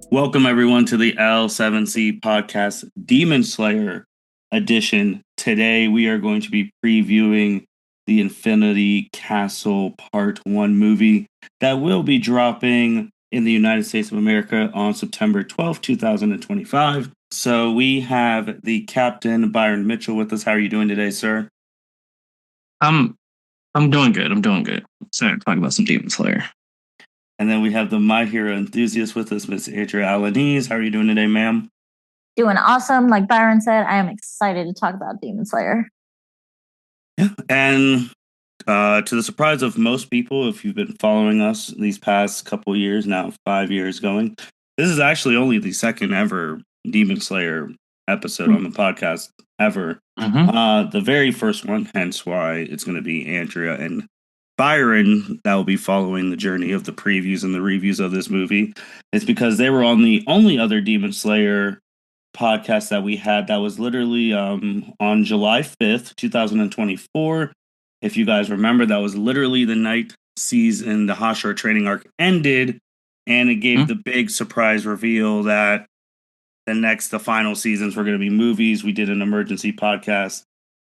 Welcome everyone to the L7C podcast Demon Slayer edition. Today we are going to be previewing the Infinity Castle Part 1 movie that will be dropping in the United States of America on September 12th, 2025. So we have the Captain Byron Mitchell with us. How are you doing today, sir? I'm doing good. Excited to talk about some Demon Slayer. And then we have the My Hero enthusiast with us, Miss Andrea Alanese. How are you doing today, ma'am? Doing awesome. Like Byron said, I am excited to talk about Demon Slayer. Yeah, and to the surprise of most people, if you've been following us these past couple years, now 5 years going, this is actually only the second ever Demon Slayer episode on the podcast ever. The very first one, hence why it's going to be Andrea and Byron that will be following the journey of the previews and the reviews of this movie. It's because they were on the only other Demon Slayer podcast that we had that was literally on July 5th, 2024. If you guys remember, that was literally the night season, the Hashira training arc ended, and it gave the big surprise reveal that the final seasons were going to be movies. We did an emergency podcast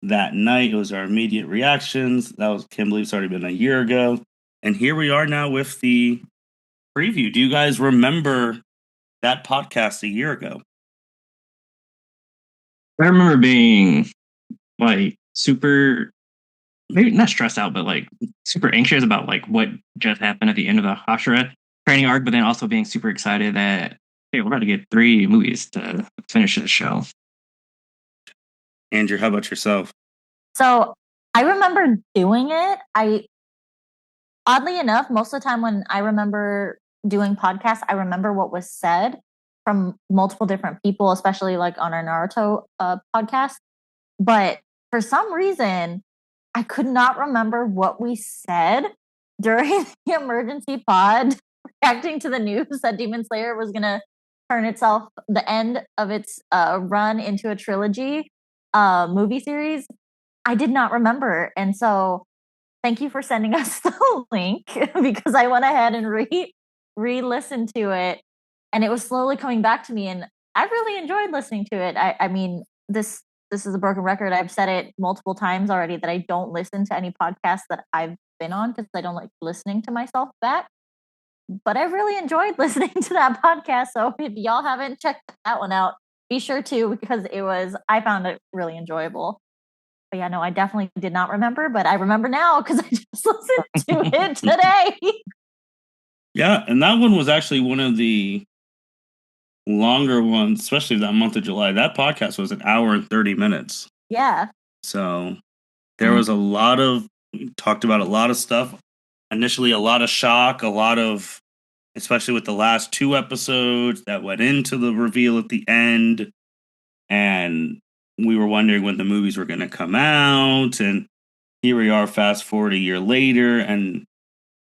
that night. It was our immediate reactions. That was, can't believe it's already been a year ago. And here we are now with the preview. Do you guys remember that podcast a year ago? I remember being like super, maybe not stressed out, but like super anxious about like what just happened at the end of the Hashira training arc, but then also being super excited that, hey, we're about to get 3 movies to finish the show. Andrew, how about yourself? So I remember doing it. Oddly enough, most of the time when I remember doing podcasts, I remember what was said from multiple different people, especially like on our Naruto podcast. But for some reason, I could not remember what we said during the emergency pod reacting to the news that Demon Slayer was going to turn itself, the end of its run, into a trilogy movie series. I did not remember. And so thank you for sending us the link, because I went ahead and re-listened to it, and it was slowly coming back to me, and I really enjoyed listening to it. I mean, this is a broken record. I've said it multiple times already that I don't listen to any podcasts that I've been on because I don't like listening to myself back. But I really enjoyed listening to that podcast. So if y'all haven't checked that one out, be sure to, because I found it really enjoyable. But yeah, no, I definitely did not remember, but I remember now because I just listened to it today. Yeah, and that one was actually one of the longer ones, especially that month of July. That podcast was an hour and 30 minutes. Yeah. So there was we talked about a lot of stuff. Initially, a lot of shock, especially with the last 2 episodes that went into the reveal at the end. And we were wondering when the movies were going to come out, and here we are, fast forward a year later, and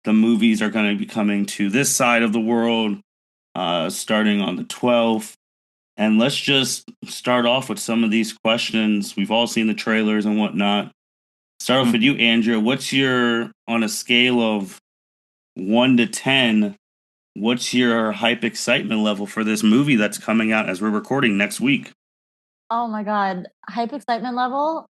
the movies are going to be coming to this side of the world starting on the 12th. And let's just start off with some of these questions. We've all seen the trailers and whatnot. Start off with you, Andrea. On a scale of 1 to 10, what's your hype excitement level for this movie that's coming out as we're recording next week? Oh my God. Hype excitement level?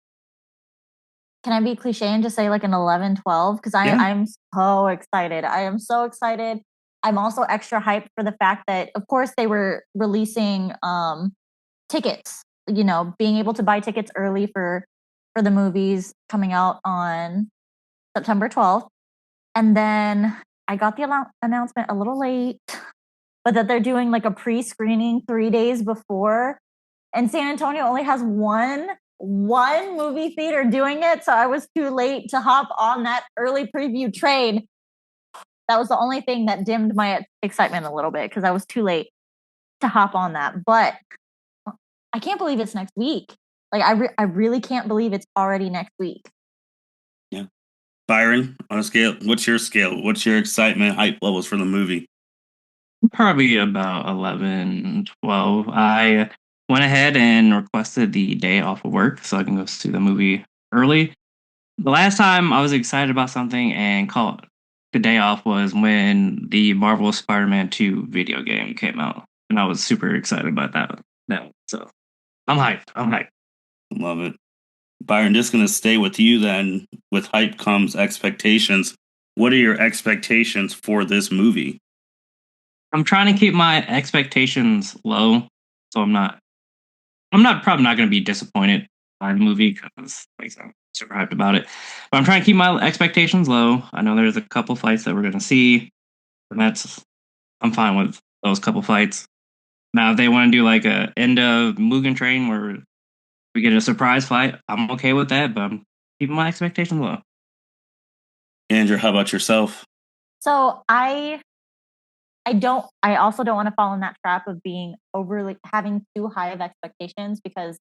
Can I be cliche and just say like an 11, 12? Because I'm so excited. I am so excited. I'm also extra hyped for the fact that, of course, they were releasing tickets, being able to buy tickets early for the movies coming out on September 12th. And then I got the announcement a little late, but that they're doing like a pre-screening 3 days before. And San Antonio only has one movie theater doing it. So I was too late to hop on that early preview train. That was the only thing that dimmed my excitement a little bit because I was too late to hop on that. But I can't believe it's next week. Like I really can't believe it's already next week. Yeah. Byron, on a scale, what's your scale? What's your excitement, hype levels for the movie? Probably about 11, 12. I went ahead and requested the day off of work so I can go see the movie early. The last time I was excited about something and called the day off was when the Marvel Spider-Man 2 video game came out. And I was super excited about that. So I'm hyped. I'm hyped. Love it. Byron, just going to stay with you then. With hype comes expectations. What are your expectations for this movie? I'm trying to keep my expectations low, so I'm probably not going to be disappointed by the movie because I'm super hyped about it. But I'm trying to keep my expectations low. I know there's a couple fights that we're going to see, and I'm fine with those couple fights. Now, if they want to do like a end of Mugen Train where we get a surprise fight, I'm okay with that. But I'm keeping my expectations low. Andrew, how about yourself? So I also don't want to fall in that trap of being overly having too high of expectations because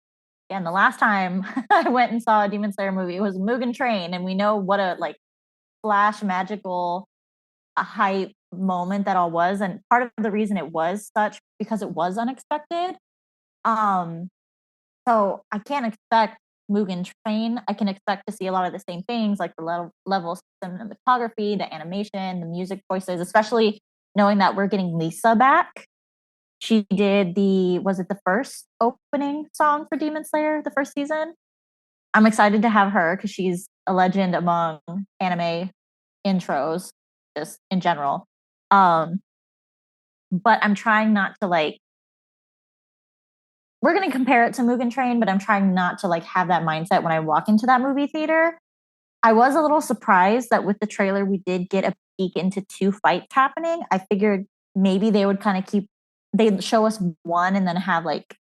again, the last time I went and saw a Demon Slayer movie, it was Mugen Train, and we know what a like flash magical hype moment that all was, and part of the reason it was such because it was unexpected. Um, so I can't expect Mugen Train. I can expect to see a lot of the same things, like the level cinematography, the animation, the music choices, especially knowing that we're getting Lisa back. She did was it the first opening song for Demon Slayer, the first season? I'm excited to have her because she's a legend among anime intros, just in general. But I'm trying not to like. We're going to compare it to Mugen Train, but I'm trying not to like have that mindset when I walk into that movie theater. I was a little surprised that with the trailer we did get a peek into 2 fights happening. I figured maybe they would kind of they'd show us one and then have like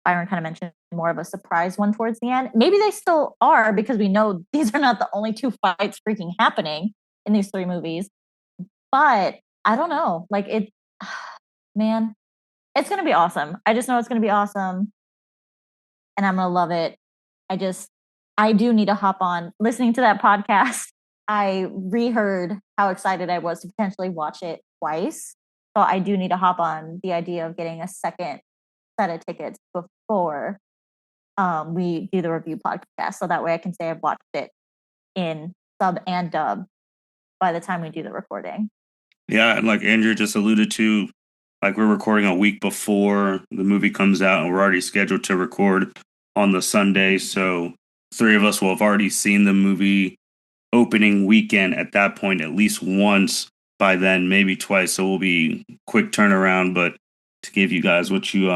Byron kind of mentioned more of a surprise one towards the end. Maybe they still are because we know these are not the only 2 fights freaking happening in these 3 movies. But I don't know. Like it, man, it's going to be awesome. I just know it's going to be awesome and I'm going to love it. I do need to hop on listening to that podcast. I reheard how excited I was to potentially watch it twice. So I do need to hop on the idea of getting a second set of tickets before we do the review podcast. So that way I can say I've watched it in sub and dub by the time we do the recording. Yeah, and like Andrew just alluded to, like we're recording a week before the movie comes out, and we're already scheduled to record on the Sunday. So 3 of us will have already seen the movie opening weekend at that point at least once by then, maybe twice. So we'll be quick turnaround, but to give you guys what you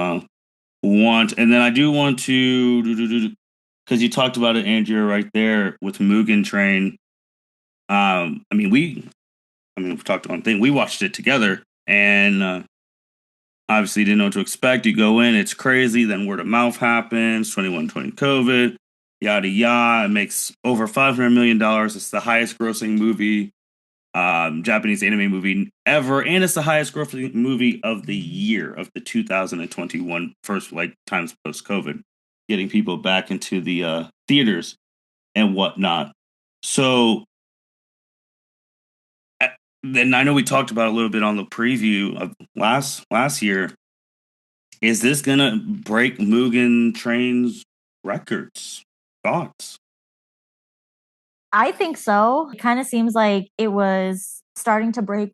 want. And then I do want to, because you talked about it, Andrea, right there with Mugen Train. We've talked one thing. We watched it together, and obviously didn't know what to expect. You go in, it's crazy. Then word of mouth happens. 2120 COVID, yada yada. It makes over $500 million. It's the highest grossing movie, Japanese anime movie ever, and it's the highest grossing movie of the year of the 2021 first like times post COVID, getting people back into the theaters and whatnot. So then I know we talked about a little bit on the preview of last year. Is this gonna break Mugen Train's records? Thoughts? I think so. It kind of seems like it was starting to break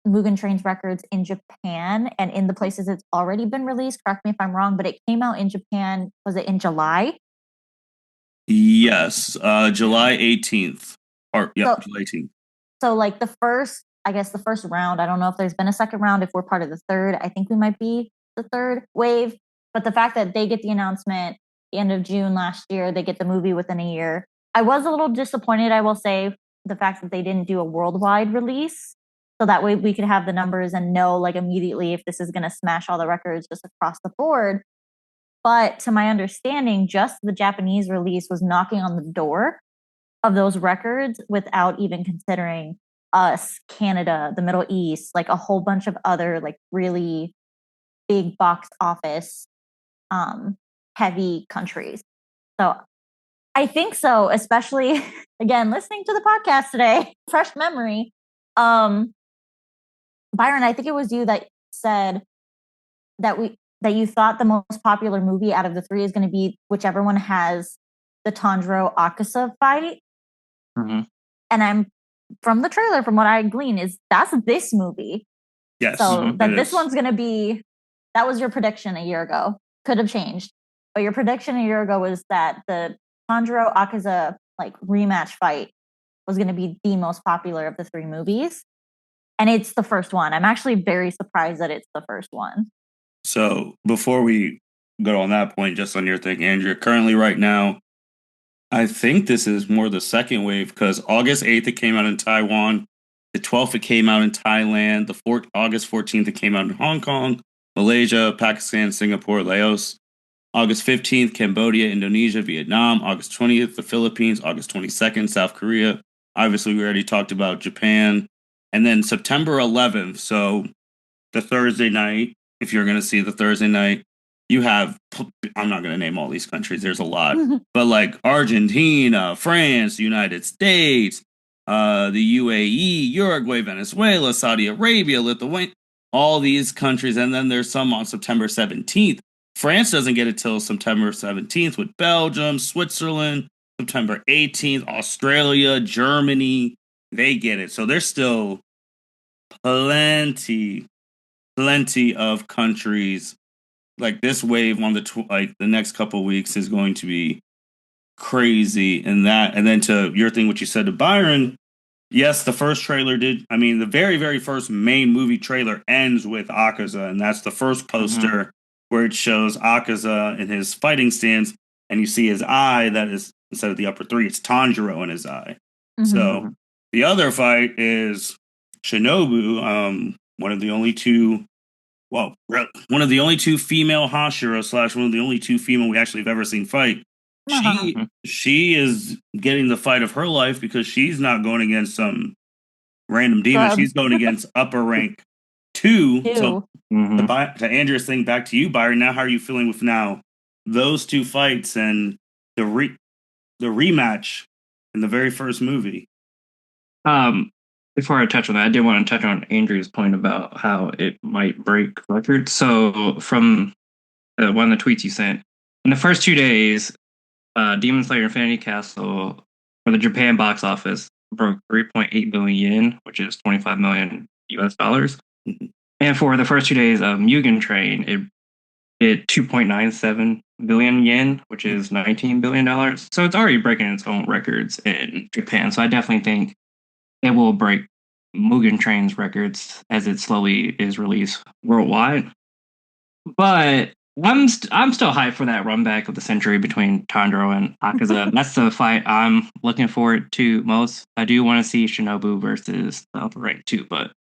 Mugen Train's records in Japan and in the places it's already been released. Correct me if I'm wrong, but it came out in Japan. Was it in July? Yes, July 18th. So, July 18th. So like the first round, I don't know if there's been a second round, if we're part of the third. I think we might be the third wave. But the fact that they get the announcement the end of June last year, they get the movie within a year. I was a little disappointed, I will say, the fact that they didn't do a worldwide release. So that way we could have the numbers and know like immediately if this is going to smash all the records just across the board. But to my understanding, just the Japanese release was knocking on the door of those records without even considering us, Canada, the Middle East, like a whole bunch of other like really big box office heavy countries. So I think so, especially again, listening to the podcast today, fresh memory. Byron, I think it was you that said that you thought the most popular movie out of the three is going to be whichever one has the Tanjiro Akasa fight. Mm-hmm. And I'm from the trailer, from what I glean, is that's this movie. Yes. So that this is. one's going to be, that was your prediction a year ago. Could have changed. But your prediction a year ago was that the Tanjiro Akaza like rematch fight was going to be the most popular of the three movies. And it's the first one. I'm actually very surprised that it's the first one. So before we go on that point, just on your thing, Andrea, currently right now, I think this is more the second wave because August 8th it came out in Taiwan. The 12th it came out in Thailand. August 14th it came out in Hong Kong, Malaysia, Pakistan, Singapore, Laos. August 15th, Cambodia, Indonesia, Vietnam. August 20th, the Philippines. August 22nd, South Korea. Obviously, we already talked about Japan. And then September 11th, so the Thursday night, if you're going to see the Thursday night, you have, I'm not going to name all these countries, there's a lot, but like Argentina, France, United States, the UAE, Uruguay, Venezuela, Saudi Arabia, Lithuania, all these countries. And then there's some on September 17th. France doesn't get it till September 17th with Belgium, Switzerland, September 18th, Australia, Germany, they get it. So there's still plenty of countries. Like this wave on the next couple of weeks is going to be crazy. And then to your thing, what you said to Byron, yes, the first trailer did. I mean, the very, very first main movie trailer ends with Akaza, and that's the first poster where it shows Akaza in his fighting stance, and you see his eye. That is, instead of the upper three, it's Tanjiro in his eye. So the other fight is Shinobu, one of the only two. Well, one of the only two female Hashira / one of the only two female we actually have ever seen fight. She is getting the fight of her life because she's not going against some random demon. She's going against upper rank 2. So to Andrea's thing, back to you, Byron. Now, how are you feeling with now those two fights and the rematch in the very first movie? Before I touch on that, I did want to touch on Andrew's point about how it might break records. So from one of the tweets you sent, in the first 2 days, Demon Slayer Infinity Castle for the Japan box office broke 3.8 billion yen, which is 25 million US dollars. And for the first 2 days of Mugen Train, it did 2.97 billion yen, which is $19 billion. So it's already breaking its own records in Japan. So I definitely think it will break Mugen Train's records as it slowly is released worldwide. But I'm still hyped for that run back of the century between Tanjiro and Akaza. That's the fight I'm looking forward to most. I do want to see Shinobu versus Upper Rank 2, but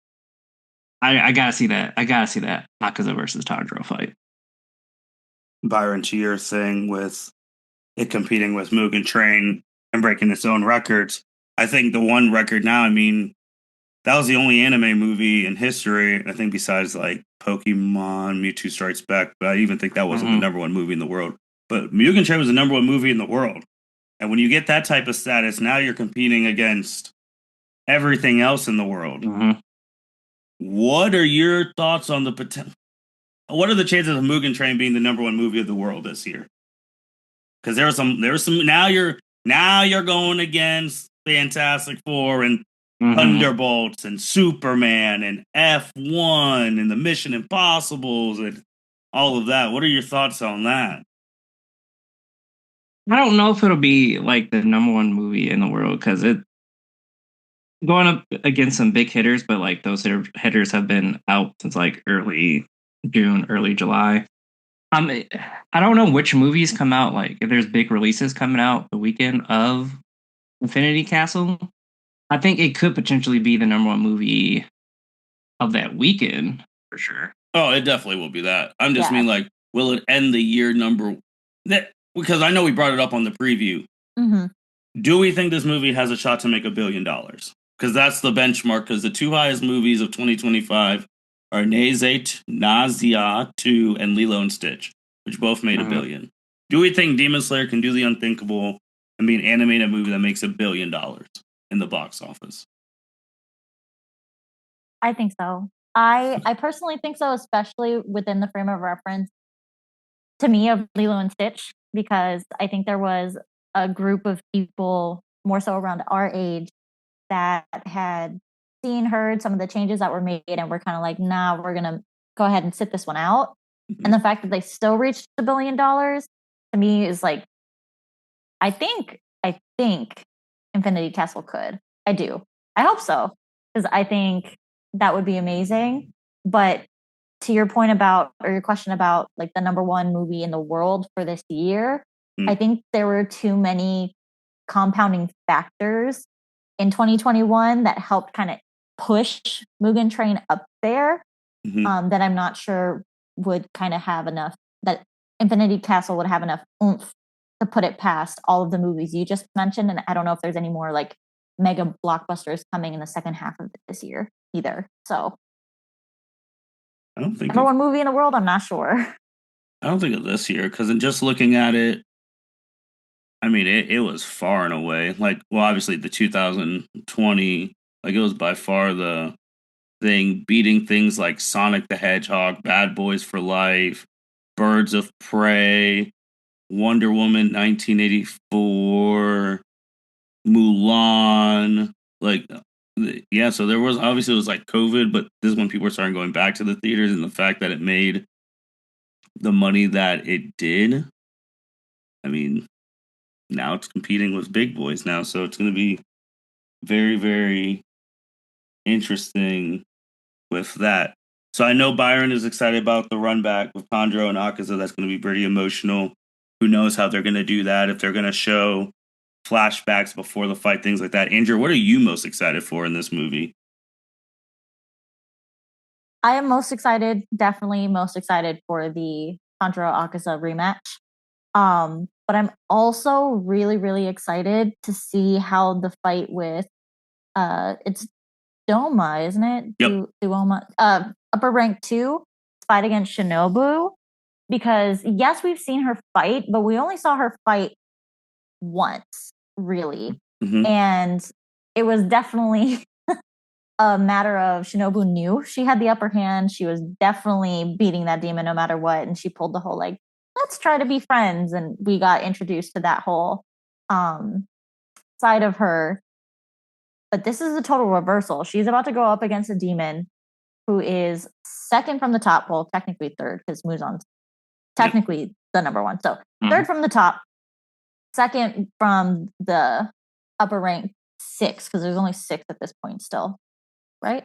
I gotta see that. I gotta see that Akaza versus Tanjiro fight. Byron, to your thing with it competing with Mugen Train and breaking its own records, I think the one record now, I mean, that was the only anime movie in history, I think, besides like Pokemon, Mewtwo Strikes Back. But I even think that wasn't the number one movie in the world. But Mugen Train was the number one movie in the world. And when you get that type of status, now you're competing against everything else in the world. What are your thoughts on the potential? What are the chances of Mugen Train being the number one movie of the world this year? Because there was some. Now you're going against Fantastic Four and Thunderbolts and Superman and F1 and the Mission Impossibles and all of that. What are your thoughts on that? I don't know if it'll be like the number one movie in the world because it going up against some big hitters, but like those hitters have been out since like early June, early July. I don't know which movies come out. Like if there's big releases coming out the weekend of Infinity Castle, I think it could potentially be the number one movie of that weekend for sure. Oh, it definitely will be that. I'm just mean like, will it end the year that? Because I know we brought it up on the preview. Do we think this movie has a shot to make $1 billion? because that's the benchmark. Because the two highest movies of 2025 are Nausea 2 and Lilo and Stitch, which both made $1 billion. Do we think Demon Slayer can do the unthinkable and be an animated movie that makes $1 billion in the box office? I think so. I personally think so, especially within the frame of reference to me of Lilo and Stitch, because I think there was a group of people more so around our age that had heard some of the changes that were made and we're kind of like, nah, we're gonna go ahead and sit this one out. Mm-hmm. And the fact that they still reached $1 billion to me is like, I think Infinity Castle could. I do. I hope so, because I think that would be amazing. But to your point about, or your question about like the number one movie in the world for this year, I think there were too many compounding factors in 2021 that helped kind of push Mugen Train up there, that I'm not sure would kind of have enough, that Infinity Castle would have enough oomph to put it past all of the movies you just mentioned. And I don't know if there's any more like mega blockbusters coming in the second half of this year either. So I don't think number one movie in the world, I'm not sure. I don't think of this year, because in just looking at it, I mean, it was far and away. Like, well, obviously the 2020, like it was by far the thing, beating things like Sonic the Hedgehog, Bad Boys for Life, Birds of Prey, Wonder Woman 1984, Mulan. Like, yeah, so there was, obviously it was like COVID, but this is when people were starting going back to the theaters, and the fact that it made the money that it did, I mean, now it's competing with big boys now, so it's going to be very, very interesting with that. So I know Byron is excited about the run back with Pandro and Akaza. That's going to be pretty emotional. Who knows how they're going to do that, if they're going to show flashbacks before the fight, things like that. Andrew, what are you most excited for in this movie? I am definitely most excited for the Pandro Akaza rematch. But I'm also really, really excited to see how the fight with it's Doma, isn't it? Yep. Duoma, upper rank 2 fight against Shinobu, because yes, we've seen her fight, but we only saw her fight once, really. And it was definitely a matter of Shinobu knew she had the upper hand. She was definitely beating that demon no matter what, and she pulled the whole like, let's try to be friends, and we got introduced to that whole side of her. But this is a total reversal. She's about to go up against a demon who is second from the top, well, technically third, because Muzan's technically the number one. So third from the top, second from the upper rank 6, because there's only 6 at this point still, right?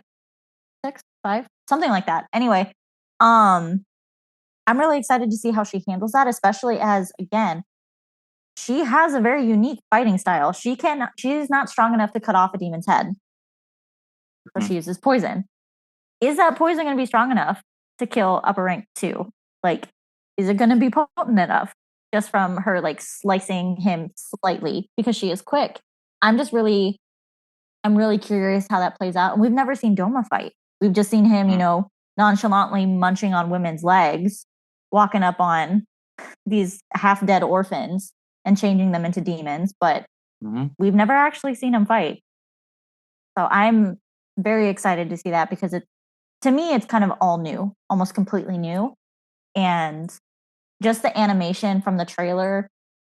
6, 5, something like that. Anyway, I'm really excited to see how she handles that, especially as, again, she has a very unique fighting style. She's not strong enough to cut off a demon's head, so she uses poison. Is that poison going to be strong enough to kill upper rank 2? Like, is it going to be potent enough just from her like slicing him slightly, because she is quick? I'm really curious how that plays out. And we've never seen Doma fight. We've just seen him, nonchalantly munching on women's legs, walking up on these half dead orphans and changing them into demons, but we've never actually seen him fight. So I'm very excited to see that, because to me, it's kind of all new, almost completely new. And just the animation from the trailer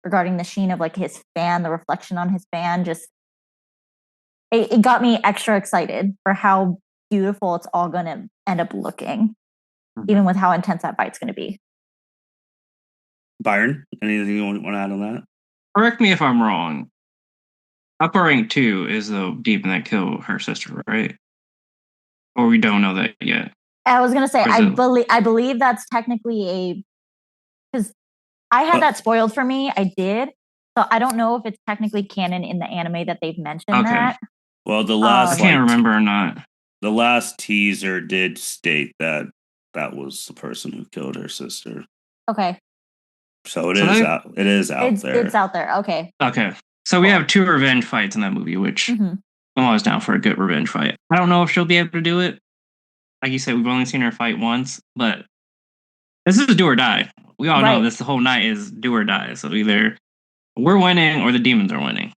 regarding the sheen of like his fan, the reflection on his fan, just it got me extra excited for how beautiful it's all going to end up looking, even with how intense that fight's going to be. Byron, anything you want to add on that? Correct me if I'm wrong. Upper rank 2 is the demon that killed her sister, right? Or we don't know that yet. I was going to say, I believe that's technically because I had that spoiled for me. I did. So I don't know if it's technically canon in the anime that they've mentioned that. Well, the last I can't remember or not. The last teaser did state that was the person who killed her sister. Okay. So it is out there. It's out there. Okay. Okay. So we have 2 revenge fights in that movie, which I'm always down for a good revenge fight. I don't know if she'll be able to do it. Like you said, we've only seen her fight once, but this is do or die. We all know Right. this whole night is do or die. So either we're winning or the demons are winning.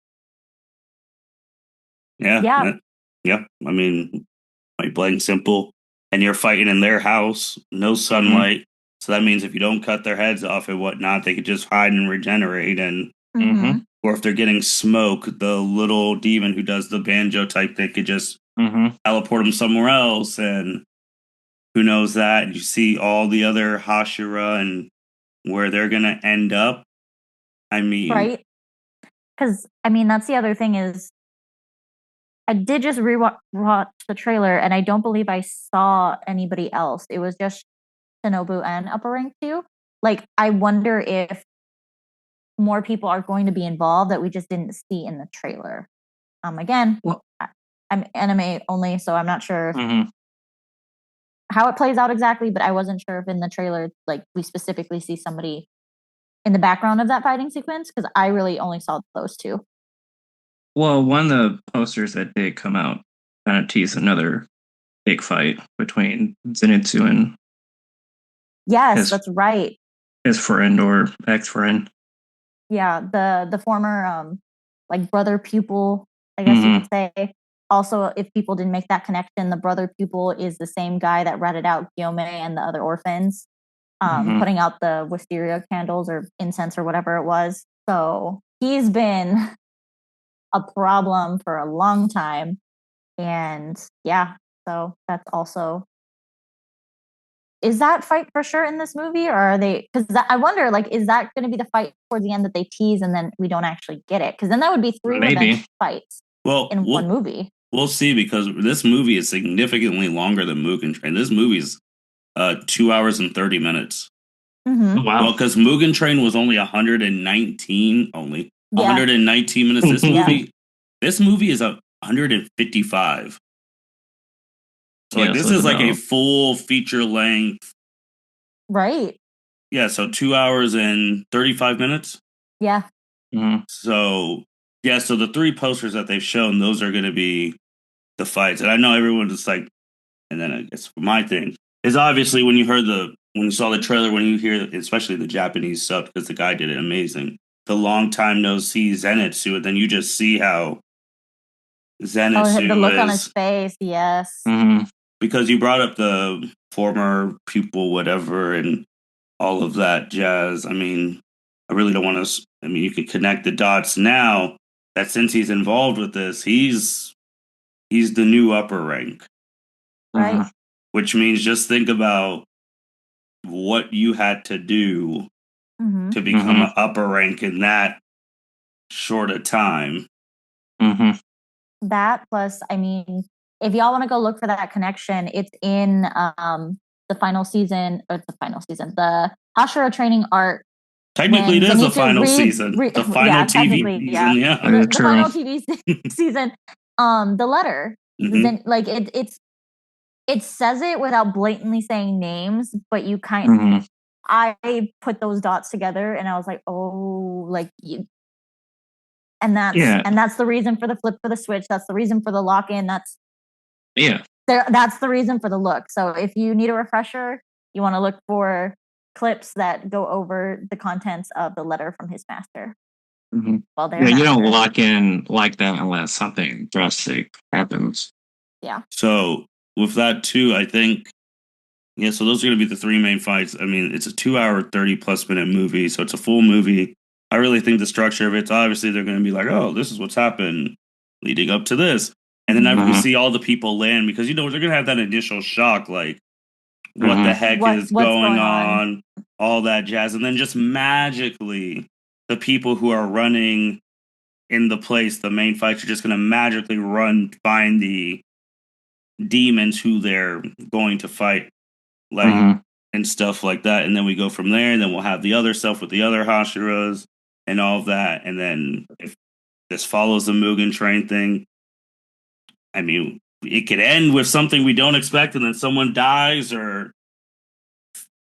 Yeah. Yeah. Yeah. I mean, like plain simple. And you're fighting in their house, no sunlight. So that means if you don't cut their heads off and whatnot, they could just hide and regenerate. And Mm-hmm. or if they're getting smoke, the little demon who does the banjo type, they could just teleport them somewhere else. And who knows that? And you see all the other Hashira and where they're gonna end up. I mean, Right. Because I mean, that's the other thing is, I did just rewatch the trailer, and I don't believe I saw anybody else. It was just Shinobu and Upper Rank 2. Like, I wonder if more people are going to be involved that we just didn't see in the trailer. Again, Well, I'm anime only, so I'm not sure mm-hmm. how it plays out exactly, but I wasn't sure if in the trailer, like, we specifically see somebody in the background of that fighting sequence, because I really only saw those two. Well, one of the posters that did come out kind of teased another big fight between Zenitsu and Yes, that's right. his friend or ex-friend. Yeah, the former like brother pupil, I guess you could say. Also, if people didn't make that connection, the brother pupil is the same guy that ratted out Gyome and the other orphans, putting out the wisteria candles or incense or whatever it was. So he's been a problem for a long time. And yeah, so that's also, is that fight for sure in this movie, or are they, because I wonder, like, is that going to be the fight towards the end that they tease and then we don't actually get it? Because then that would be three revenge fights in one movie. We'll see, because this movie is significantly longer than Mugen Train. This movie is 2 hours and 30 minutes. Oh, wow. Well, because Mugen Train was only 119 minutes. This movie is 155. So like this is like a full feature length. Right. Yeah, so 2 hours and 35 minutes. Yeah. So yeah, so the three posters that they've shown, those are going to be the fights. And I know everyone's just like, and then I guess my thing is obviously when you saw the trailer, when you hear, especially the Japanese sub, because the guy did it amazing. The long time no see Zenitsu, and then you just see how Zenitsu the look on his face, yes. Because you brought up the former pupil, whatever, and all of that jazz. I mean, I really don't want to. I mean, you could connect the dots now that since he's involved with this, he's the new Upper Rank. Right. Which means just think about what you had to do to become an Upper Rank in that short a time. That plus, I mean, if y'all want to go look for that connection, it's in the final season, the Hashira training arc. Technically, it is the final season. The final TV season, yeah. The final TV season. The letter, then, like, it says it without blatantly saying names, but you kind of, I put those dots together and I was like, oh, like you. And that's the reason for the flip for the switch. That's the reason for the lock in. That's the reason for the look. So if you need a refresher, you want to look for clips that go over the contents of the letter from his master. Well, you don't lock in like that unless something drastic happens. Yeah. So with that too, I think, yeah, so those are going to be the three main fights. I mean, it's a 2 hour, 30+ minute movie, so it's a full movie. I really think the structure of it's obviously they're going to be like, oh, this is what's happened leading up to this. And then after we see all the people land, because, they're going to have that initial shock, like, what the heck is going on, all that jazz. And then just magically, the people who are running in the place, the main fights, are just going to magically find the demons who they're going to fight, like, and stuff like that. And then we go from there, and then we'll have the other stuff with the other Hashiras and all of that. And then if this follows the Mugen Train thing, I mean, it could end with something we don't expect, and then someone dies or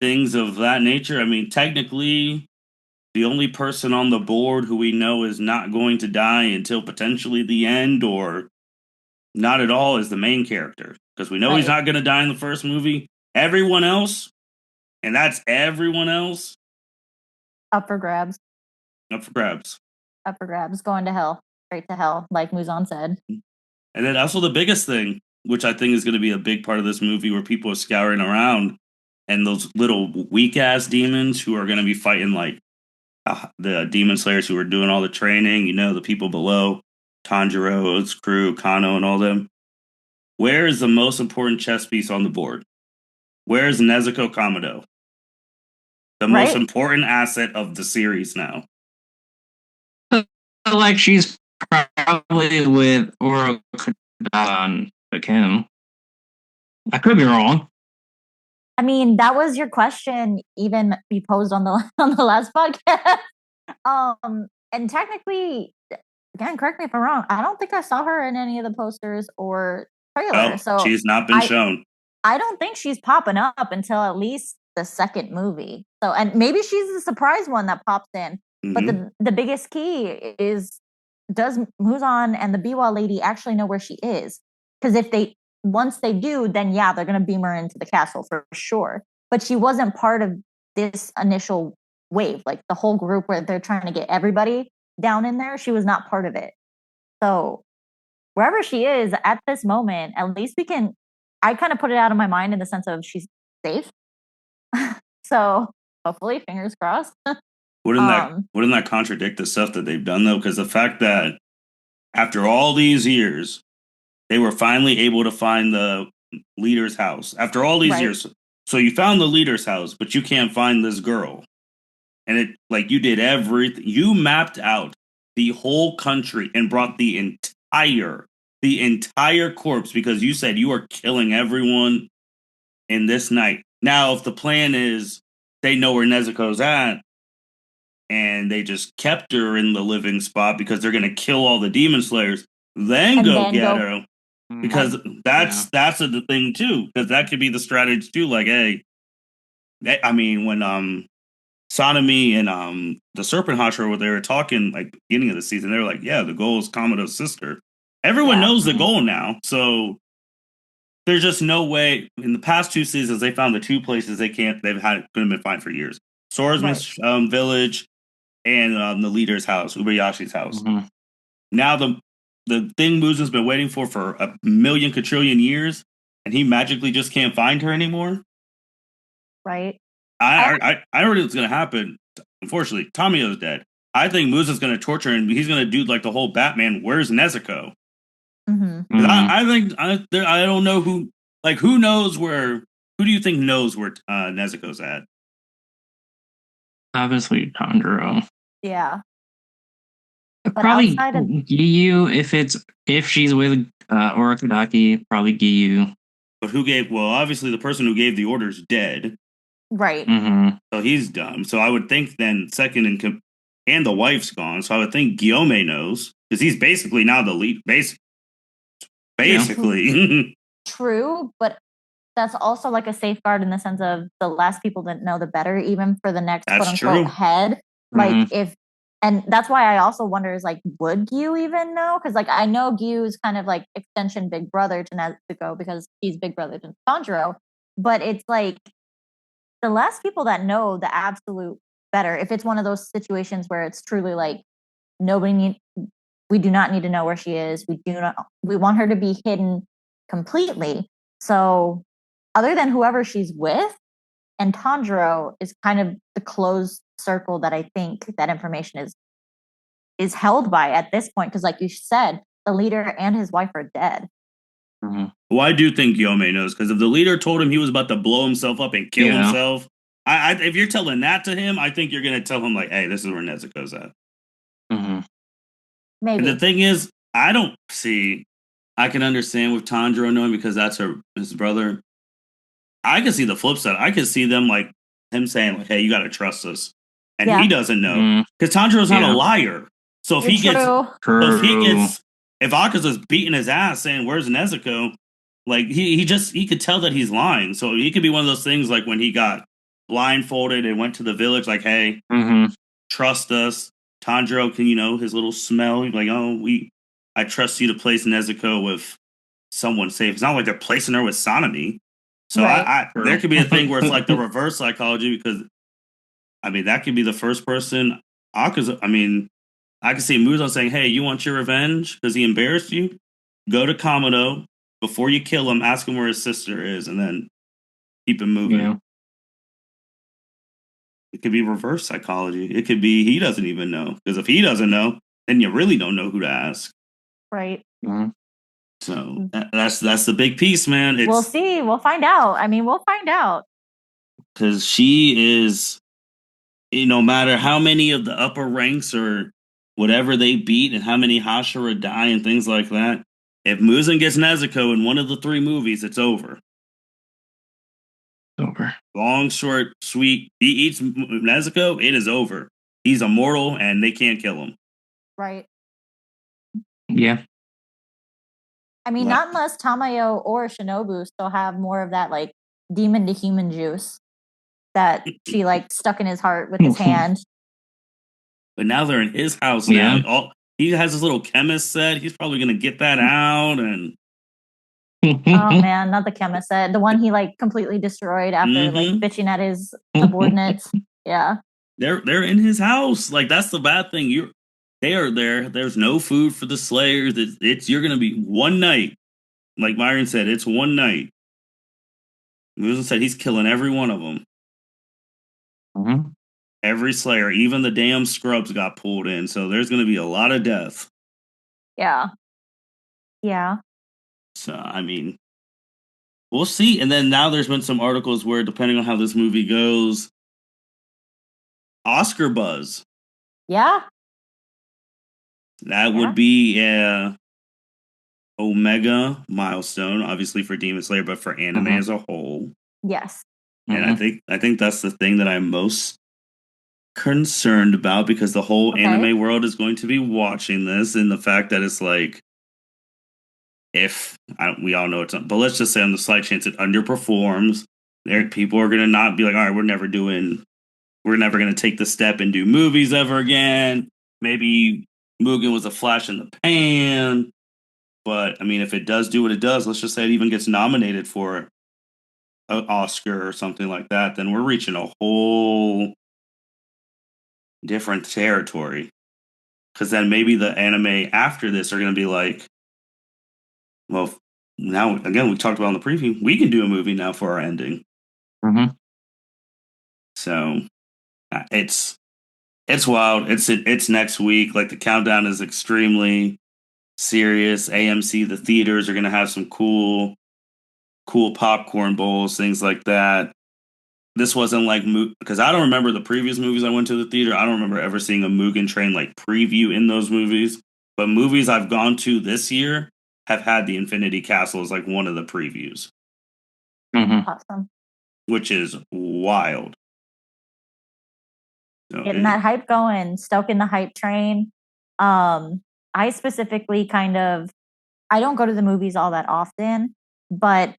things of that nature. I mean, technically, the only person on the board who we know is not going to die until potentially the end, or not at all, is the main character. Because we know he's Right. not going to die in the first movie. Everyone else, and that's everyone else, Up for grabs. up for grabs. Up for grabs. Going to hell. Straight to hell, like Muzan said. And then also the biggest thing, which I think is going to be a big part of this movie, where people are scouring around, and those little weak ass demons who are going to be fighting like the demon slayers who are doing all the training. You know, the people below, Tanjiro's crew, Kano, and all them. Where is the most important chess piece on the board? Where is Nezuko Kamado? The most Right. important asset of the series now. Like she's probably with Orokudan Kim. I could be wrong. I mean, that was your question, even you posed on the on the last podcast. And technically, again, correct me if I'm wrong. I don't think I saw her in any of the posters or trailer. Oh, So she's not been shown. I don't think she's popping up until at least the second movie. So, and maybe she's the surprise one that pops in. Mm-hmm. But the biggest key is, does Muzan and the Biwa lady actually know where she is? Because if they, once they do, then yeah, they're going to beam her into the castle for sure. But she wasn't part of this initial wave, like the whole group where they're trying to get everybody down in there. She was not part of it. So wherever she is at this moment, at least we can, I kind of put it out of my mind in the sense of she's safe. So hopefully, fingers crossed. Wouldn't that contradict the stuff that they've done though? Because the fact that after all these years, they were finally able to find the leader's house. After all these years, so you found the leader's house, but you can't find this girl. And it, like, you did everything. You mapped out the whole country and brought the entire corpse, because you said you are killing everyone in this night. Now, if the plan is they know where Nezuko's at and they just kept her in the living spot because they're going to kill all the demon slayers, then go get her. Because that's the thing too. Because that could be the strategy too. Like, hey, I mean, when Sanemi and the Serpent Hashira, they were talking like beginning of the season, they were like, yeah, the goal is Kamado's sister. Everyone knows the goal now, so there's just no way. In the past 2 seasons, they found the 2 places couldn't have been fine for years: Swordsman's village and the leader's house, Ubayashi's house. Mm-hmm. Now the thing Muzan's been waiting for a million quadrillion years, and he magically just can't find her anymore. Right. I don't think it's going to happen. Unfortunately, Tamio's dead. I think Muzan's going to torture him. He's going to do like the whole Batman, where's Nezuko? Mm-hmm. I think I don't know who knows where. Who do you think knows where Nezuko's at? Obviously, Tanjiro. Yeah. Probably Giyu if she's with Orokudaki, probably Giyu. But who gave? Well, obviously the person who gave the order's dead. Right. Mm-hmm. So he's done. So I would think then second and the wife's gone. So I would think Guillaume knows, because he's basically now the lead. Basically. Yeah. True, but that's also like a safeguard in the sense of the less people that know, the better, even for the next quote unquote head. Like and that's why I also wonder is like, would Gyu even know? Because like I know Gyu is kind of like extension big brother to Nezuko because he's big brother to Tanjiro, but it's like the less people that know, the absolute better. If it's one of those situations where it's truly like we do not need to know where she is. We want her to be hidden completely. So other than whoever she's with, and Tanjiro is kind of the closed circle that I think that information is held by at this point. Because like you said, the leader and his wife are dead. Mm-hmm. Well, I do think Guillaume knows, because if the leader told him he was about to blow himself up and kill himself, if you're telling that to him, I think you're going to tell him like, hey, this is where Nezuko's at. Mm-hmm. Maybe. And the thing is, I can understand with Tanjiro knowing, because that's his brother. I can see the flip side. I can see them like him saying like, hey, you got to trust us. And he doesn't know, because Tanjiro's not a liar. So if if Akaza's beating his ass saying, where's Nezuko? Like he could tell that he's lying. So he could be one of those things like when he got blindfolded and went to the village, like, hey, trust us. Tanjiro can, his little smell. He's like, oh, I trust you to place Nezuko with someone safe. It's not like they're placing her with Sanemi. So Right. there could be a thing where it's like the reverse psychology because I mean that could be the first person. I mean, I could see Muzan saying, "Hey, you want your revenge because he embarrassed you? Go to Kamado before you kill him. Ask him where his sister is, and then keep him moving." Yeah. It could be reverse psychology. It could be he doesn't even know because if he doesn't know, then you really don't know who to ask. Right. Mhm. So that's the big piece, man. It's We'll see. We'll find out. I mean, we'll find out. because she is, no matter how many of the upper ranks or whatever they beat and how many Hashira die and things like that, if Muzan gets Nezuko in one of the three movies, it's over. Over. Long, short, sweet. He eats Nezuko, it is over. He's immortal and they can't kill him. Right. Yeah. I mean, What? not unless Tamayo or Shinobu still have more of that like demon to human juice that she like stuck in his heart with his hand. But now they're in his house Yeah. now. He has his little chemist set. He's probably gonna get that out and Oh man, not the chemist set. The one he like completely destroyed after like bitching at his subordinates. Yeah. They're in his house. Like that's the bad thing. They are there. There's no food for the Slayers. You're gonna be one night. Like Myron said, it's one night. Musen said he's killing every one of them. Mhm. Every Slayer, even the damn scrubs got pulled in. So there's gonna be a lot of death. Yeah. Yeah. So I mean, we'll see. And then now there's been some articles where, depending on how this movie goes, Oscar buzz. Yeah. That would be a Omega milestone, obviously for Demon Slayer, but for anime as a whole. Yes. And I think that's the thing that I'm most concerned about because the whole anime world is going to be watching this, and the fact that it's like, we all know it's not, but let's just say on the slight chance it underperforms, people are going to not be like, all right, we're never going to take the step and do movies ever again. Maybe Mugen was a flash in the pan, but I mean, if it does do what it does, let's just say it even gets nominated for an Oscar or something like that, then we're reaching a whole different territory. Because then maybe the anime after this are going to be like, well, now again we talked about in the preview, we can do a movie now for our ending. So it's wild. It's next week. Like the countdown is extremely serious. AMC, the theaters are going to have some cool popcorn bowls, things like that. This wasn't like because I don't remember the previous movies I went to the theater. I don't remember ever seeing a Mugen Train like preview in those movies. But movies I've gone to this year have had the Infinity Castle as like one of the previews, Awesome. which is wild. So Getting that hype going, stoking the hype train. I specifically I don't go to the movies all that often, but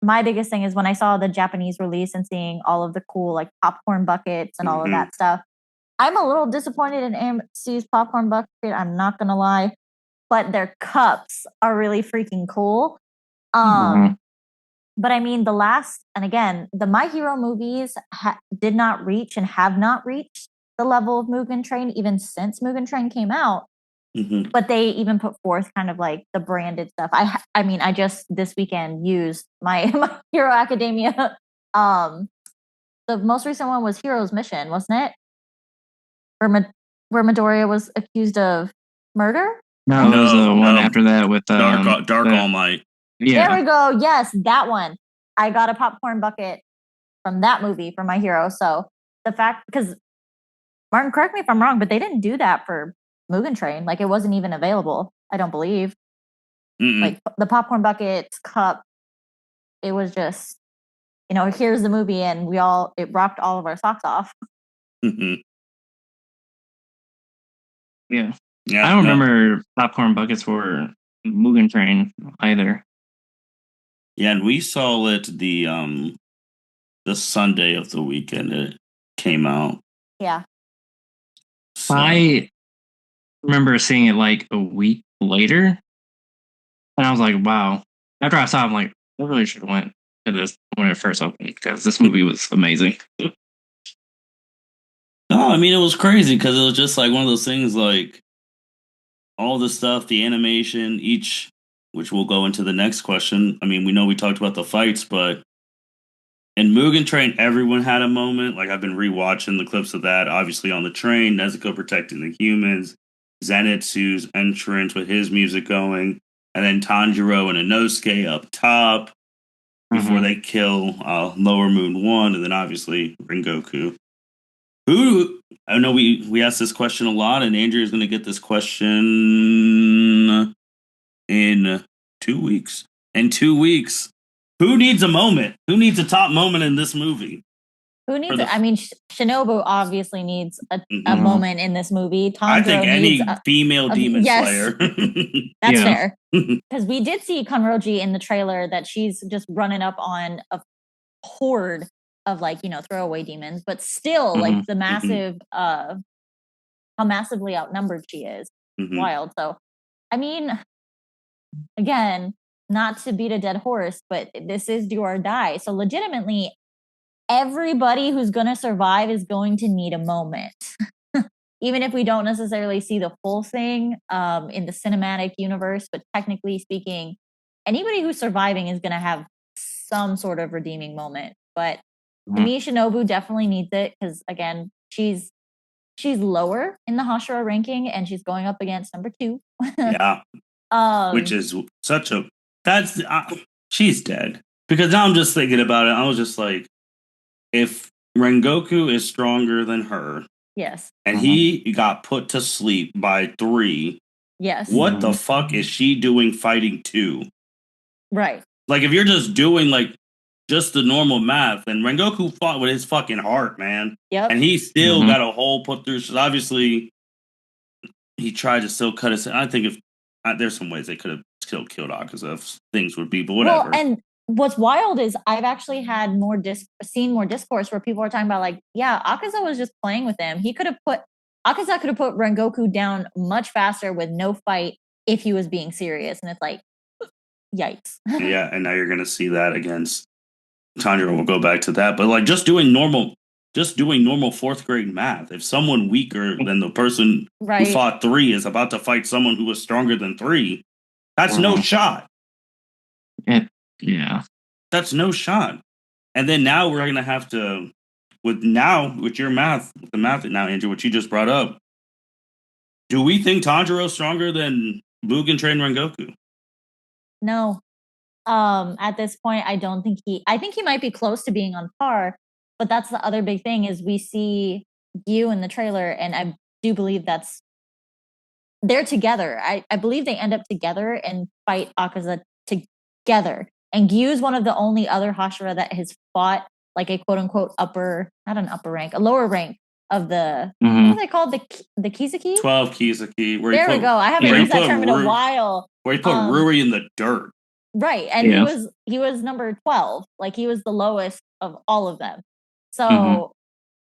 my biggest thing is when I saw the Japanese release and seeing all of the cool like popcorn buckets and all of that stuff. I'm a little disappointed in AMC's popcorn bucket. I'm not gonna lie, but their cups are really freaking cool. But I mean, the My Hero movies did not reach and have not reached the level of Mugen Train even since Mugen Train came out. But they even put forth kind of like the branded stuff. I mean, I just this weekend used my Hero Academia. The most recent one was Hero's Mission, wasn't it? Where Midoriya was accused of murder. No, there was the one after that with Dark All Might. Yeah. There we go. Yes, that one. I got a popcorn bucket from that movie for My Hero. So the fact, because Martin, correct me if I'm wrong, but they didn't do that for Mugen Train. Like it wasn't even available. I don't believe. Like the popcorn buckets, cup. It was just, here's the movie, and it rocked all of our socks off. Yeah. I don't remember popcorn buckets for Mugen Train either. Yeah, and we saw it the Sunday of the weekend it came out. Yeah. So. I remember seeing it like a week later. And I was like, wow. After I saw it, I'm like, I really should have went to this when it first opened because this movie was amazing. No, I mean it was crazy because it was just like one of those things like all the stuff, the animation, each which we'll go into the next question. I mean, we know we talked about the fights, but in Mugen Train, everyone had a moment. Like I've been rewatching the clips of that. Obviously on the train, Nezuko protecting the humans, Zenitsu's entrance with his music going, and then Tanjiro and Inosuke up top before Mhm. they kill Lower Moon One, and then obviously Rengoku. Who I know we asked this question a lot, and Andrea is going to get this question in 2 weeks. In 2 weeks, who needs a moment? Who needs a top moment in this movie? Who needs The, it? I mean, Shinobu obviously needs a mm-hmm. moment in this movie. I think Tanjiro needs any female demon yes, slayer. that's Yeah. fair. Because we did see Kanroji in the trailer that she's just running up on a horde of like, throwaway demons, but still like Mhm. the massive how massively outnumbered she is. Mhm. Wild. So I mean, again, not to beat a dead horse, but this is do or die. So legitimately, everybody who's going to survive is going to need a moment. Even if we don't necessarily see the full thing in the cinematic universe, but technically speaking, anybody who's surviving is going to have some sort of redeeming moment. But to Mhm. me, Shinobu definitely needs it because again, she's lower in the Hashira ranking and she's going up against number 2. Yeah, which is such a that's she's dead because now I'm just thinking about it. I was just like, if Rengoku is stronger than her, yes, and he got put to sleep by 3, yes, what the fuck is she doing fighting 2? right. Like, if you're just doing like just the normal math, and Rengoku fought with his fucking heart, man, Yep. and he still Mhm. got a hole put through. So obviously, he tried to still cut his. I think if there's some ways they could have still killed Akaza, if things would be, but Well, whatever. and what's wild is I've actually had seen more discourse where people are talking about like, yeah, Akaza was just playing with him. Akaza could have put Rengoku down much faster with no fight if he was being serious. And it's like, yikes. Yeah, and now you're gonna see that against Tanjiro. We'll go back to that, but like just doing normal fourth grade math. If someone weaker than the person who Right. fought 3 is about to fight someone who was stronger than 3, that's no shot. Yeah. That's no shot. And then now we're gonna have to with your math, with the math now, Andrew, what you just brought up. Do we think Tanjiro's stronger than Mugen Train Rengoku? No. At this point, I think he might be close to being on par, but that's the other big thing is we see you in the trailer, and I do believe they're together. I believe they end up together and fight Akaza together. And Gyu's one of the only other Hashira that has fought like a quote unquote not an upper rank, a lower rank of the what are they called? The Kizuki? 12 Kizuki. There we go. I haven't used that term in a while. Where he put Ruri in the dirt. Right. And he was number 12. Like he was the lowest of all of them. So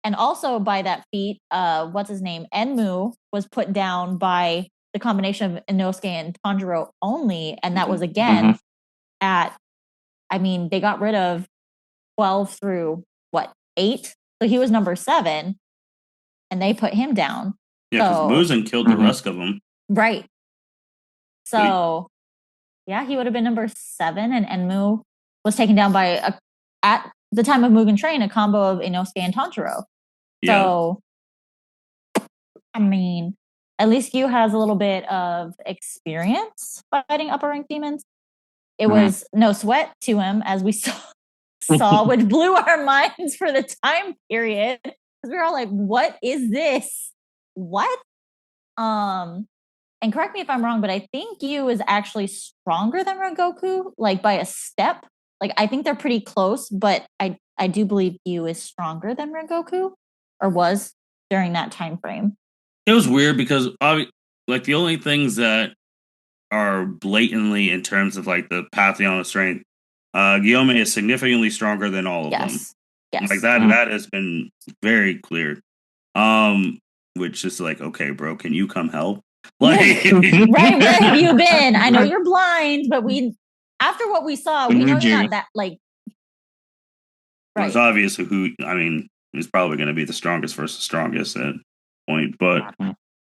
and also by that feat, what's his name? Enmu was put down by the combination of Inosuke and Tanjiro only. And that was again they got rid of 12 through 8? So he was number 7 and they put him down. Yeah, because Mugen killed the rest of them. Right. So yeah, he would have been number 7 and Enmu was taken down by at the time of Mugen Train, a combo of Inosuke and Tanjiro. Yeah. So I mean, at least Gyu has a little bit of experience fighting upper rank demons. It was no sweat to him, as we saw, which blew our minds for the time period. Because we were all like, what is this? What? And correct me if I'm wrong, but I think Gyu is actually stronger than Rengoku, like by a step. Like I think they're pretty close, but I do believe Gyu is stronger than Rengoku, or was during that time frame. It was weird because like the only things that are blatantly in terms of like the Pantheon of strength, Guillaume is significantly stronger than all of them. Yes. Like that has been very clear. Which is like, okay, bro, can you come help? Like, Right, where have you been? I know you're blind, but after what we saw, we know you're not that like. Right. It's obvious who. I mean, he's probably going to be the strongest versus strongest at point, but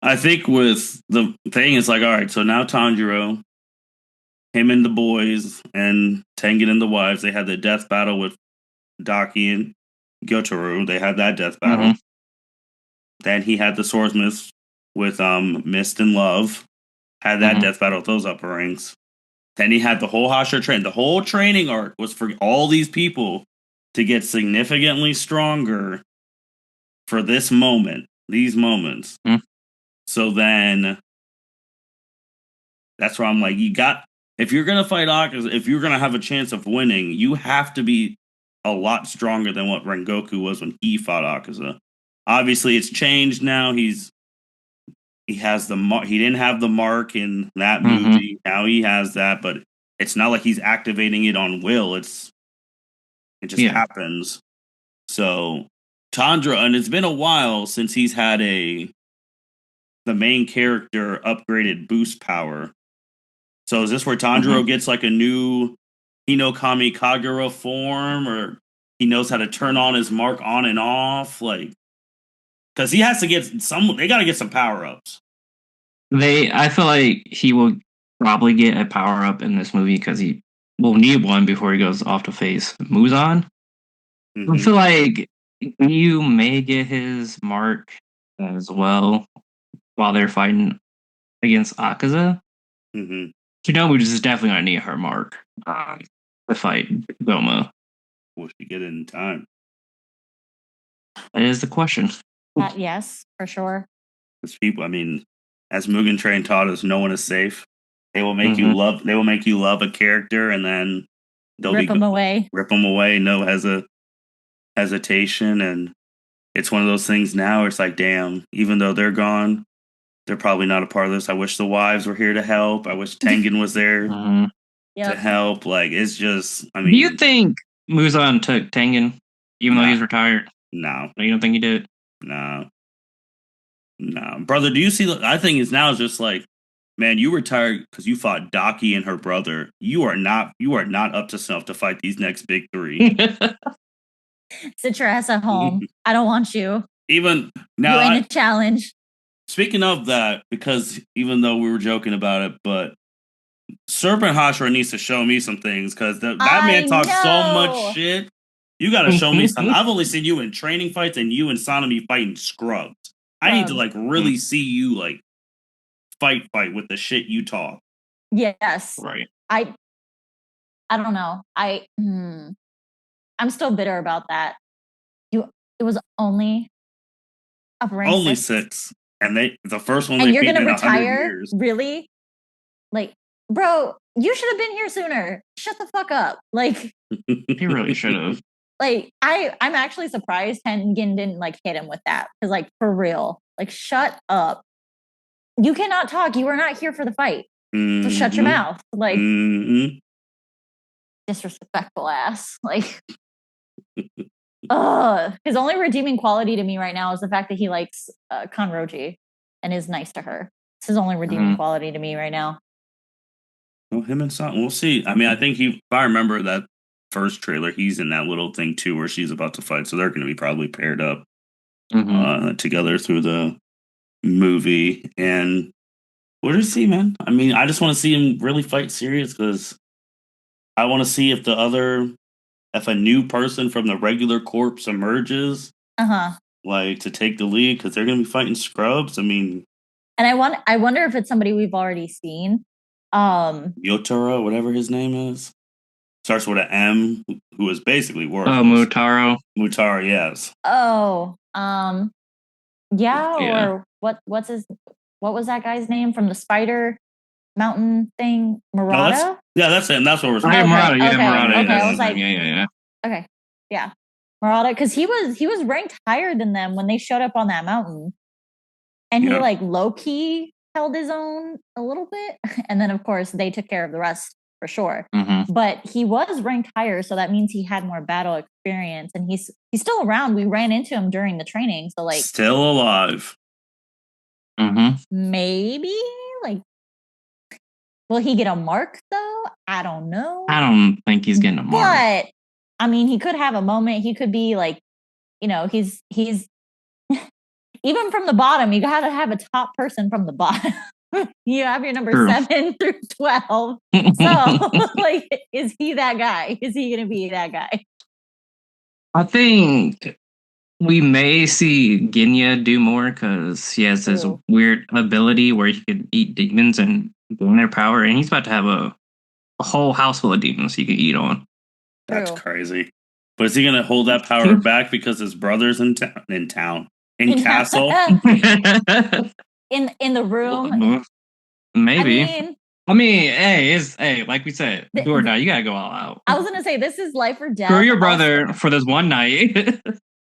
I think with the thing, it's like, all right, so now Tanjiro, him and the boys, and Tengen and the wives, they had the death battle with Daki and Gyotaro. They had that death battle. Then he had the swordsmiths with Mist and Love. Had that death battle with those upper ranks. Then he had the whole Hashira train. The whole training arc was for all these people to get significantly stronger for this moment, these moments. So then that's where I'm like, if you're going to fight Akaza, if you're going to have a chance of winning, you have to be a lot stronger than what Rengoku was when he fought Akaza. Obviously, it's changed now. He has he didn't have the mark in that movie. Now he has that, but it's not like he's activating it on will. It just happens. So Tanjiro, and it's been a while since he's had the main character upgraded boost power. So is this where Tanjiro gets like a new Hinokami Kagura form, or he knows how to turn on his mark on and off? Like, because he has to get they got to get some power ups. I feel like he will probably get a power up in this movie because he will need one before he goes off to face Muzan. I feel like you may get his mark as well while they're fighting against Akaza. Shinobu is definitely going to need her mark to fight Goma. Will she get it in time? That is the question. Yes, for sure. Because people, I mean, as Mugen Train taught us, no one is safe. They will make you love. They will make you love a character, and then they'll rip them away. Rip them away. No hesitation, and it's one of those things. Now it's like, damn. Even though they're gone, they're probably not a part of this. I wish the wives were here to help. I wish Tengen was there to help. Like, it's just. I mean, do you think Muzan took Tengen, even though he's retired? No, you don't think he did? No, brother. Do you see? I think it's now just like, man, you retired because you fought Daki and her brother. You are not up to snuff to fight these next big three. Sit your ass at home. I don't want you. Even now, you ain't a challenge. Speaking of that, because even though we were joking about it, but Serpent Hashira needs to show me some things because that man talks so much shit. You got to show me something. I've only seen you in training fights and you and Sanemi fighting scrubs. I need to like really see you like fight with the shit you talk. Yes. Right. I don't know. I'm still bitter about that. It was only upper rank only 6. And the first one and they you're beat gonna in retire? 100 years. Really? Like, bro, you should have been here sooner. Shut the fuck up. Like, he really should have. Like, I'm actually surprised Tengen didn't like hit him with that. Because, like, for real. Like, shut up. You cannot talk. You were not here for the fight. So shut your mouth. Like, disrespectful ass. Like, his only redeeming quality to me right now is the fact that he likes Kanroji and is nice to her. It's his only redeeming quality to me right now. Well, him and Son, we'll see. I mean, I think if I remember that first trailer, he's in that little thing too where she's about to fight. So they're going to be probably paired up together through the movie. And what do you see, man? I mean, I just want to see him really fight serious because I want to see if a new person from the regular corpse emerges, like to take the lead because they're going to be fighting scrubs. I mean, and I wonder if it's somebody we've already seen. Yotaro, whatever his name is, starts with an M, who is basically worthless. Oh, Mutaro. Mutaro, yes. Oh, yeah. Or what was that guy's name from the Spider Mountain thing? Murata? No, that's him. That's what we're saying. Murata, yeah, Murata. Okay, I was like, yeah. Okay, yeah, Murata, because he was ranked higher than them when they showed up on that mountain, and he like low key held his own a little bit, and then of course they took care of the rest for sure. But he was ranked higher, so that means he had more battle experience, and he's still around. We ran into him during the training, so like still alive. Maybe like, will he get a mark though? I don't know. I don't think he's getting a mark. But I mean, he could have a moment. He could be like, he's even from the bottom. You got to have a top person from the bottom. You have your number 7 through 12. So, like, is he that guy? Is he going to be that guy? I think we may see Ginya do more because he has this weird ability where he could eat demons and gain their power, and he's about to have a whole house full of demons he can eat on. That's crazy. But is he going to hold that power back because his brother's in castle? in the room? Maybe. I mean, hey, like we said, do or die. You gotta go all out. I was gonna say this is life or death. Screw your brother for this one night.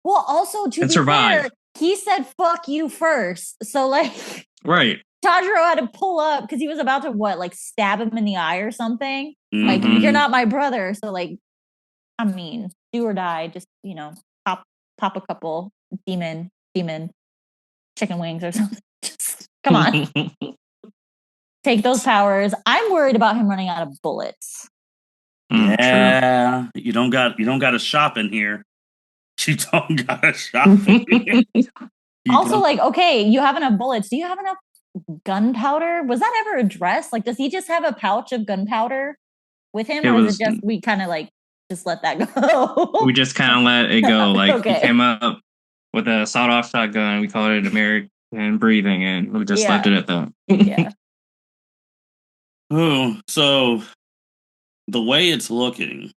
Well, also to be fair, he said "fuck you" first, so like, right. Tajiro had to pull up because he was about to stab him in the eye or something. Mm-hmm. Like, you're not my brother, so like, I mean, do or die. Just pop a couple demon chicken wings or something. Just come on. Take those powers. I'm worried about him running out of bullets. Yeah, true. You don't got a shop in here. You don't got a shop in here. Also, okay, you have enough bullets. Do you have enough gunpowder? Was that ever addressed? Like, does he just have a pouch of gunpowder with him, or is it just we kind of just let that go? We just kind of let it go. Like, okay. He came up with a sawed-off shotgun. We called it American breathing, and we just left it at that. Yeah. Oh, so the way it's looking,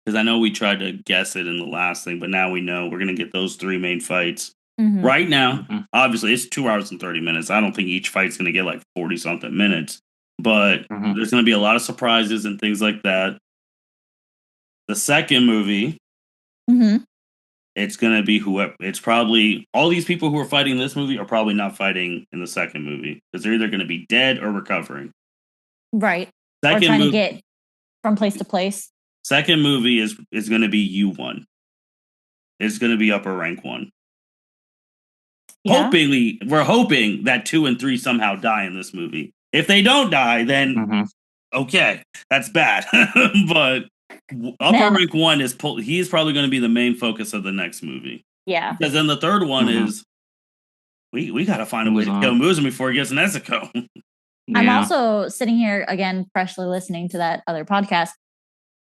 because I know we tried to guess it in the last thing, but now we know we're going to get those 3 main fights. Mm-hmm. Right now, obviously, it's 2 hours and 30 minutes. I don't think each fight's going to get 40-something minutes, but there's going to be a lot of surprises and things like that. The second movie, it's going to be whoever. It's probably all these people who are fighting in this movie are probably not fighting in the second movie because they're either going to be dead or recovering. Right. Or trying to get from place to place. Second movie is going to be U1. It's going to be upper rank 1. Yeah. We're hoping that 2 and 3 somehow die in this movie. If they don't die, then okay, that's bad. But upper rank 1 he's probably going to be the main focus of the next movie. Yeah. Because then the third one is we got to find a way to kill Mugen before he gets Nezuko. I'm also sitting here again, freshly listening to that other podcast.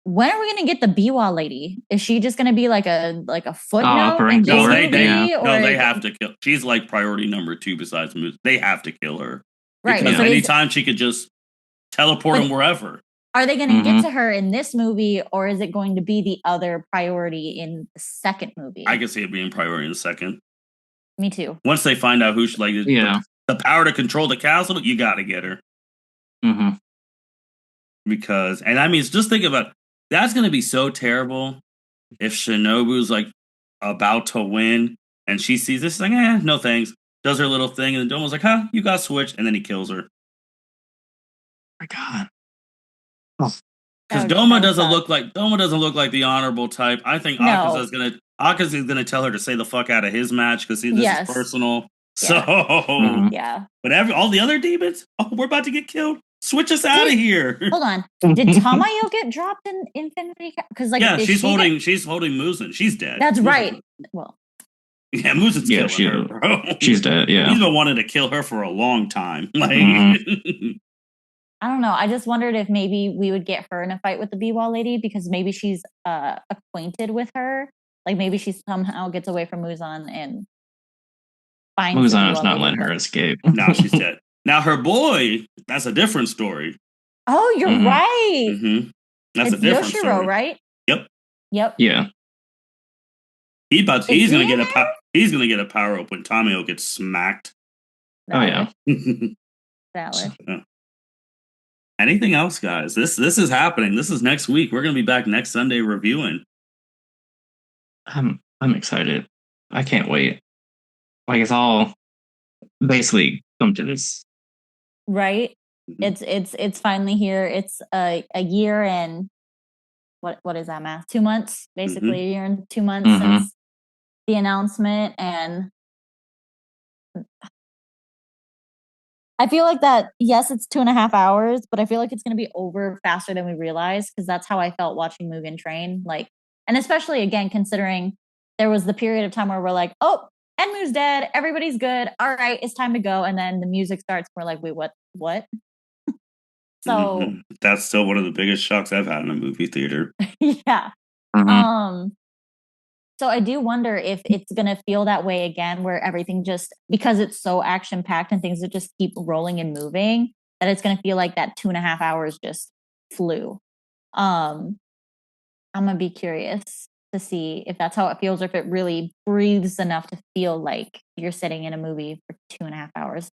When are we going to get the Biwa lady? Is she just going to be like a footnote? They have to kill. She's priority number 2 besides Mugen. They have to kill her, right? Because anytime she could just teleport him wherever. Are they going to get to her in this movie, or is it going to be the other priority in the second movie? I can see it being priority in the second. Me too. Once they find out who the power to control the castle, you got to get her. Because, and I mean, just think about that's going to be so terrible if Shinobu's about to win and she sees this thing, no thanks. Does her little thing, and then Domo's like, huh, you got switched, and then he kills her. My God. Because Doma doesn't look like the honorable type. I think Akaza's gonna tell her to stay the fuck out of his match because this is personal. So but all the other demons, we're about to get killed. Switch us out of here. Hold on. Did Tamayo get dropped in Infinity? Because she's holding Mugen. She's dead. That's right. Well, yeah, Mugen's killing her, bro. She's dead. Yeah, he's been wanting to kill her for a long time. I don't know. I just wondered if maybe we would get her in a fight with the Biwa lady because maybe she's acquainted with her. Like maybe she somehow gets away from Muzan and finds Muzan is not letting her escape. No, she's dead. Now her boy, that's a different story. Oh, you're right. Mm-hmm. That's a different Yoshiro, story. Right? Yep. Yeah. He's gonna get a power up when Tamayo gets smacked. Valid. Oh yeah. Valid. Anything else, guys? This is happening. This is next week. We're gonna be back next Sunday reviewing. I'm excited. I can't wait. It's all basically come to this. Right. It's finally here. It's a year and what is that math? 2 months, basically a year and 2 months since the announcement, and I feel like that, yes, it's 2.5 hours, but I feel like it's going to be over faster than we realize because that's how I felt watching Mugen Train. Like, and especially again, considering there was the period of time where we're like, oh, Enmu's dead. Everybody's good. All right, it's time to go. And then the music starts. We're like, wait, what? So that's still one of the biggest shocks I've had in a movie theater. yeah. So I do wonder if it's going to feel that way again, where everything just, because it's so action packed and things that just keep rolling and moving, that it's going to feel like that 2.5 hours just flew. I'm going to be curious to see if that's how it feels, or if it really breathes enough to feel like you're sitting in a movie for 2.5 hours.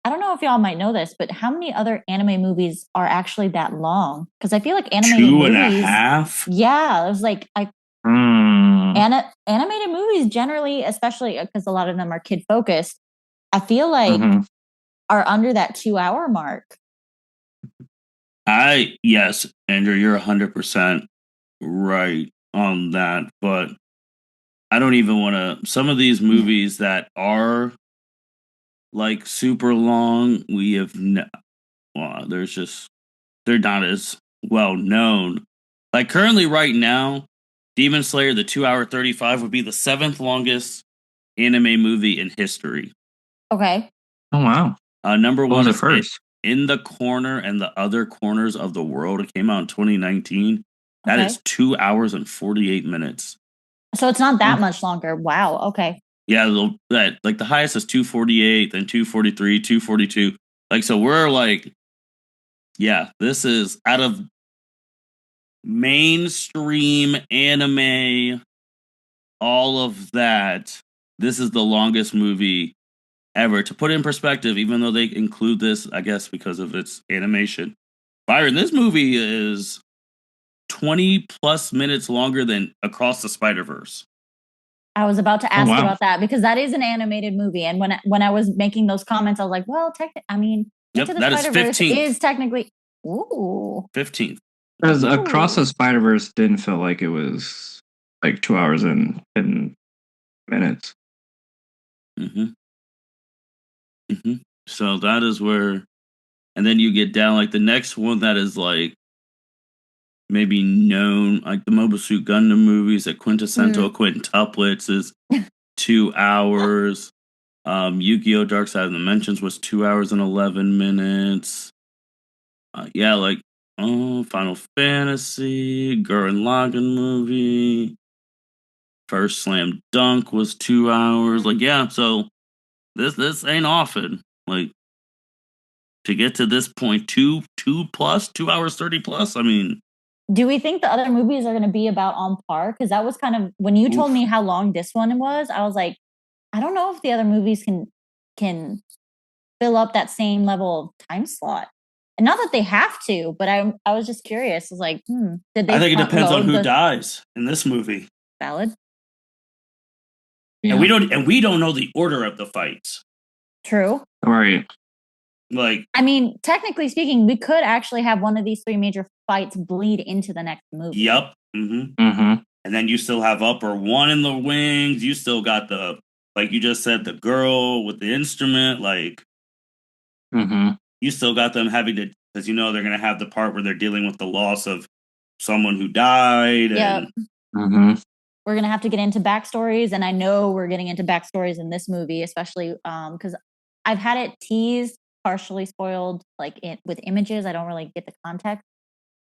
I don't know if y'all might know this, but how many other anime movies are actually that long? Because I feel like animated movies... 2.5? Yeah, it was like... animated movies generally, especially because a lot of them are kid-focused, I feel like are under that 2-hour mark. Yes, Andrew, you're 100% right on that, but I don't even want to... Some of these movies that are like super long, we have they're not as well known. Like currently right now, Demon Slayer, the 2 hour 35 would be the 7th longest anime movie in history. Okay. Oh wow. Number what one was is it first? In the Corner and the Other Corners of the World. It came out in 2019. That is 2 hours and 48 minutes. So it's not that much longer. Wow. Okay. Yeah, like the highest is 248, then 243, 242. Like, so we're like, yeah, this is out of mainstream anime, all of that. This is the longest movie ever. To put it in perspective, even though they include this, I guess, because of its animation, Byron, this movie is 20 plus minutes longer than Across the Spider-Verse. I was about to ask you about that because that is an animated movie. And when I was making those comments, I was like, well, Into the Spider-Verse is technically 15th. Because Across the Spider-Verse didn't feel like it was like 2 hours and 10 minutes. So that is where, and then you get down like the next one that is like maybe known, like the Mobile Suit Gundam movies, like quintessential quintuplets is 2 hours. Yu-Gi-Oh! Dark Side of the Dimensions was 2 hours and 11 minutes. Like Final Fantasy, Gurren Lagann movie. First Slam Dunk was 2 hours. Like, yeah, so this ain't often. Like, to get to this point, 2 hours 30 plus. I mean, do we think the other movies are going to be about on par? Because that was kind of when you told me how long this one was. I was like, I don't know if the other movies can fill up that same level of time slot. And not that they have to, but I was just curious. I was like, did they? I think it depends on who dies in this movie. Valid. Yeah. And we don't know the order of the fights. True. All right. Like, I mean, technically speaking, we could actually have one of these 3 major fights bleed into the next movie. Yep. And then you still have Upper One in the wings. You still got the, like you just said, the girl with the instrument. Like, you still got them having to, because they're going to have the part where they're dealing with the loss of someone who died. Yep. We're going to have to get into backstories. And I know we're getting into backstories in this movie, especially because I've had it teased, partially spoiled, like with images. I don't really get the context.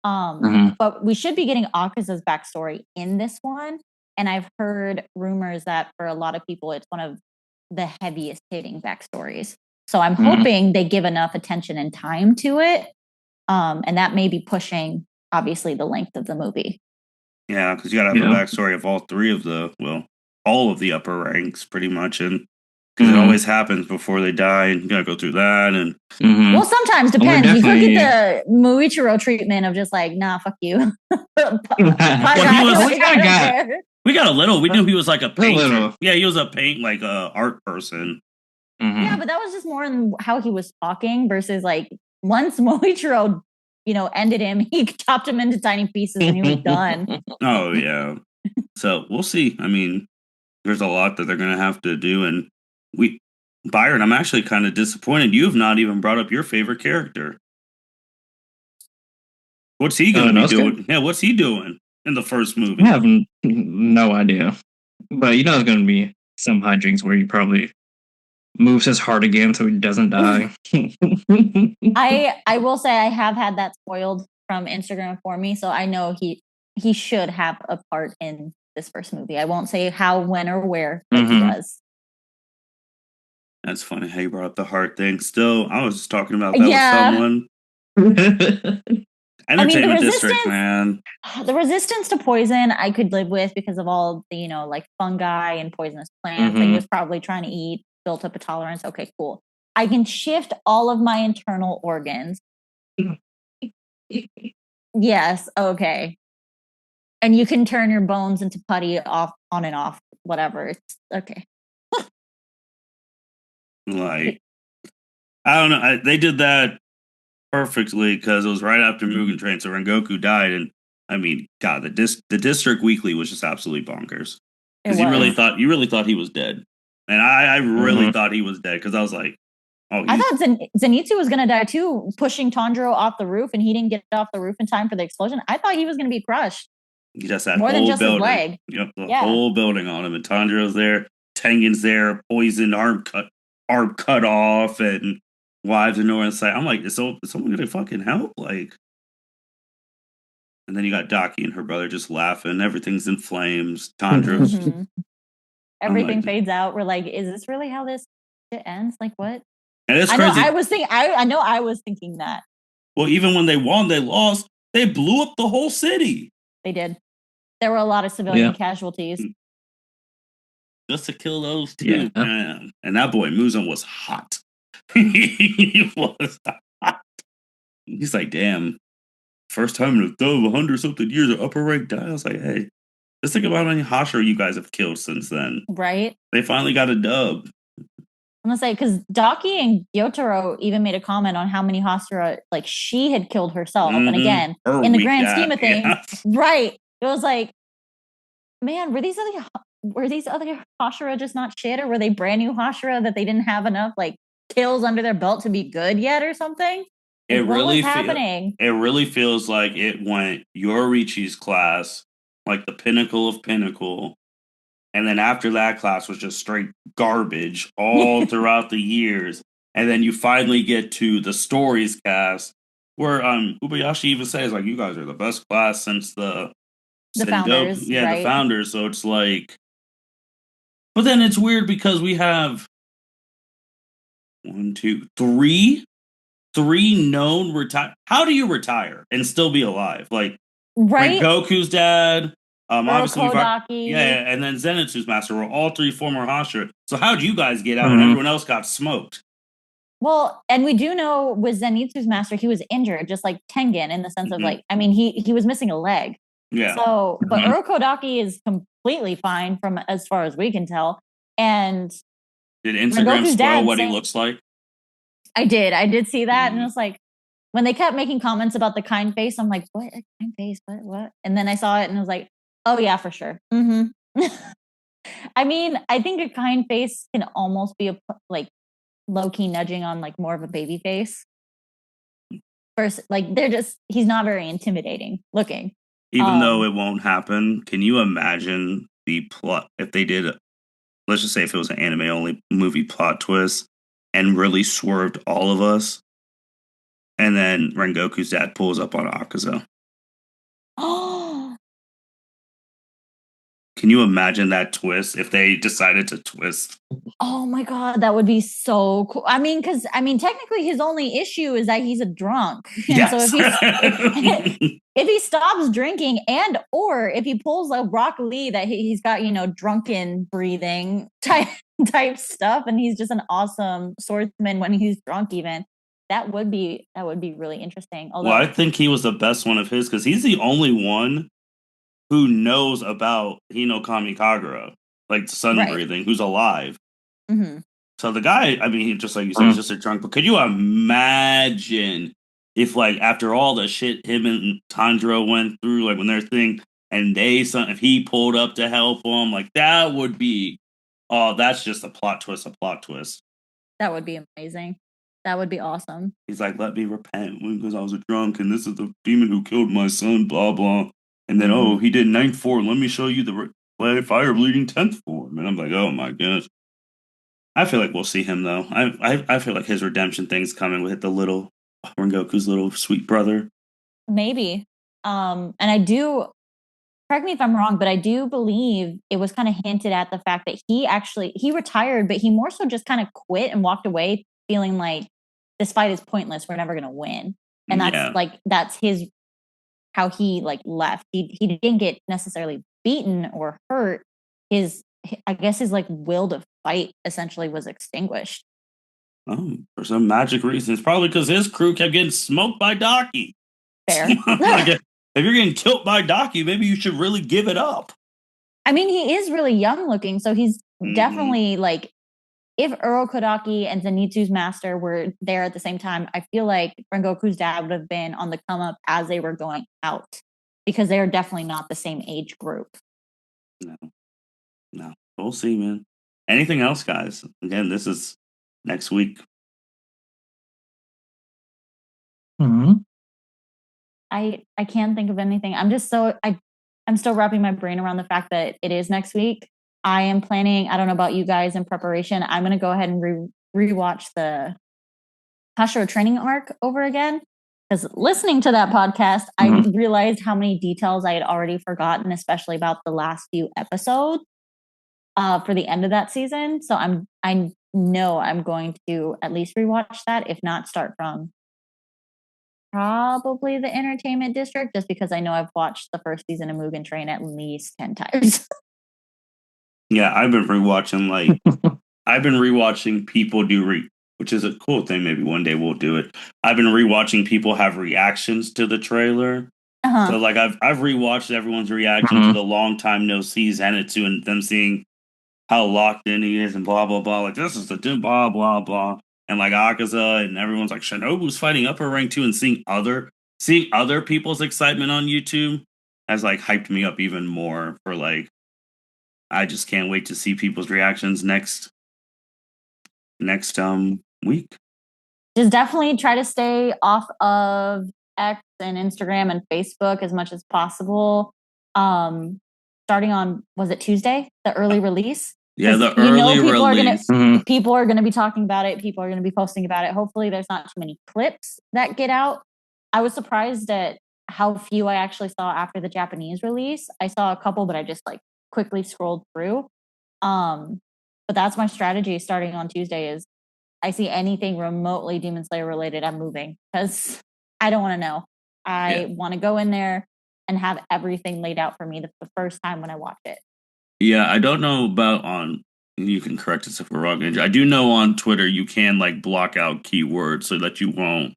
But we should be getting Akaza's backstory in this one. And I've heard rumors that for a lot of people, it's one of the heaviest hitting backstories. So I'm hoping they give enough attention and time to it. And that may be pushing, obviously, the length of the movie. Yeah, because you got to have a backstory of all of the upper ranks, pretty much. And because it always happens before they die, and you got to go through that. And well, sometimes depends. You could get the Muichiro treatment of just like, nah, fuck you. We got a little. We knew he was like a painter. Yeah, he was a art person. Yeah, but that was just more in how he was talking versus like once Muichiro, ended him, he chopped him into tiny pieces and he was done. Oh yeah. So we'll see. I mean, there's a lot that they're gonna have to do, and Byron, I'm actually kind of disappointed. You have not even brought up your favorite character. What's he going to be doing? Yeah, what's he doing in the first movie? I have no idea. But you know, there's going to be some hijinks where he probably moves his heart again so he doesn't die. I will say I have had that spoiled from Instagram for me, so I know he should have a part in this first movie. I won't say how, when, or where, but he does. That's funny how you brought up the heart thing. Still, I was just talking about that with someone. Entertainment District, man. The resistance to poison I could live with because of all the, like fungi and poisonous plants that he was probably trying to eat, built up a tolerance. Okay, cool. I can shift all of my internal organs. Yes, okay. And you can turn your bones into putty off, on and off, whatever. It's okay. Like, I don't know. They did that perfectly because it was right after Mugen Train. So Rengoku died, and I mean, God, the District Weekly was just absolutely bonkers because you really thought he was dead, and I really thought he was dead because I was like, oh, I thought Zenitsu was going to die too, pushing Tanjiro off the roof, and he didn't get off the roof in time for the explosion. I thought he was going to be crushed. He just had more than just building. His leg. Yep, the whole building on him, and Tanjiro's there, Tengen's there, poisoned, arm cut off, and wives in Northern Sight. I'm like, is someone gonna fucking help? Like, and then you got Daki and her brother just laughing. Everything's in flames. Tanjiro's everything fades out. We're like, is this really how this shit ends? Like, what? And it's crazy. I know I was thinking that. Well, even when they won, they lost. They blew up the whole city. They did. There were a lot of civilian casualties. Just to kill those two, man. And that boy Muzan was hot. He was hot. He's like, damn. First time in 100-something years, an upper rank die. I was like, hey, just think about how many Hashira you guys have killed since then. Right. They finally got a dub. I'm gonna say, because Daki and Gyotaro even made a comment on how many Hashira, like, she had killed herself. And again, in the grand scheme of things, right. It was like, man, were these other Hashira just not shit, or were they brand new Hashira that they didn't have enough like kills under their belt to be good yet, or something? Like, what was happening? It really feels like it went Yorichi's class, like the pinnacle of pinnacle, and then after that class was just straight garbage all throughout the years, and then you finally get to the stories cast where Ubayashi even says like, you guys are the best class since the founders, right? The founders. So it's like, but then it's weird because we have 1, 2, 3 known retire. How do you retire and still be alive? Like, right? Goku's dad, obviously, Kodaki. and then Zenitsu's master were all 3 former Hashira. So how'd you guys get out and everyone else got smoked? Well, and we do know with Zenitsu's master, he was injured, just like Tengen, in the sense of like, I mean, he was missing a leg. Yeah. So, but Urokodaki is completely fine from as far as we can tell. And did Instagram spoil what he looks like? I did see that, and it was like, when they kept making comments about the kind face, I'm like, what? A kind face? What? And then I saw it, and I was like, oh yeah, for sure. I mean, I think a kind face can almost be a like low key nudging on like more of a baby face. First, like he's not very intimidating looking. Even though it won't happen, can you imagine the plot if they did? Let's just say if it was an anime only movie plot twist and really swerved all of us, and then Rengoku's dad pulls up on Akaza. Oh, can you imagine that twist if they decided to twist? Oh my god, that would be so cool. I mean, technically his only issue is that he's a drunk. Yes. So if he stops drinking or if he pulls a Rock Lee that he's got, drunken breathing type stuff, and he's just an awesome swordsman when he's drunk even, that would be really interesting. Although, well, I think he was the best one of his because he's the only one who knows about Hino Kagura, like sun breathing, who's alive. So the guy, I mean, just like you said, he's just a drunk. But could you imagine if, like, after all the shit him and Tanjiro went through, like when their thing, and if he pulled up to help him, like that would be, oh, that's just a plot twist. That would be amazing. That would be awesome. He's like, let me repent because I was a drunk and this is the demon who killed my son, blah, blah. And then, oh, he did ninth form. Let me show you the fire bleeding 10th form. And I'm like, oh my gosh. I feel like we'll see him though. I feel like his redemption thing's coming with the little Rengoku's little sweet brother. Maybe. And I do, correct me if I'm wrong, but I do believe it was kind of hinted at the fact that he retired, but he more so just kind of quit and walked away feeling like this fight is pointless. We're never going to win. And that's his, how he like left. He didn't get necessarily beaten or hurt. I guess his like will to fight essentially was extinguished. Oh, for some magic reason. It's probably because his crew kept getting smoked by Daki. Fair. Like, if you're getting killed by Daki, maybe you should really give it up. I mean, he is really young looking, so he's definitely like, if Urokodaki and Zenitsu's master were there at the same time, I feel like Rengoku's dad would have been on the come up as they were going out, because they are definitely not the same age group. No. We'll see, man. Anything else, guys? Again, this is next week. I can't think of anything. I'm still wrapping my brain around the fact that it is next week. I am planning, I don't know about you guys, in preparation, I'm going to go ahead and rewatch the Hashira training arc over again. Because listening to that podcast, I realized how many details I had already forgotten, especially about the last few episodes for the end of that season. So I know I'm going to at least rewatch that, if not start from probably the Entertainment District, just because I know I've watched the first season of Mugen Train at least 10 times. Yeah, I've been rewatching people do which is a cool thing. Maybe one day we'll do it. I've been rewatching people have reactions to the trailer. So like I've rewatched everyone's reaction to the long time no see Zenitsu and them seeing how locked in he is and blah blah blah. Like this is the blah blah blah. And like Akaza and everyone's like Shinobu's fighting upper rank too, and seeing other people's excitement on YouTube has like hyped me up even more for like I just can't wait to see people's reactions next week. Just definitely try to stay off of X and Instagram and Facebook as much as possible. Starting on, was it Tuesday, the early release? Yeah, the early release. People are going to be talking about it. People are going to be posting about it. Hopefully there's not too many clips that get out. I was surprised at how few I actually saw after the Japanese release. I saw a couple, but I just like quickly scrolled through. But that's my strategy starting on Tuesday is I see anything remotely Demon Slayer related, I'm moving, because I don't want to know. I want to go in there and have everything laid out for me the first time when I watch it. Yeah, I don't know about you can correct us if we're wrong. I do know on Twitter you can like block out keywords so that you won't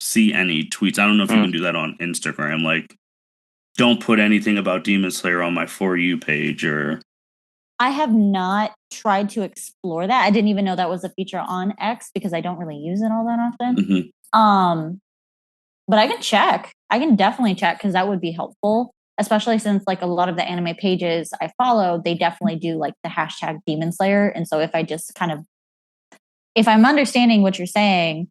see any tweets. I don't know if you can do that on Instagram. Like, don't put anything about Demon Slayer on my For You page or... I have not tried to explore that. I didn't even know that was a feature on X because I don't really use it all that often. But I can check. I can definitely check because that would be helpful, especially since like a lot of the anime pages I follow, they definitely do like the hashtag Demon Slayer. And so if I just if I'm understanding what you're saying,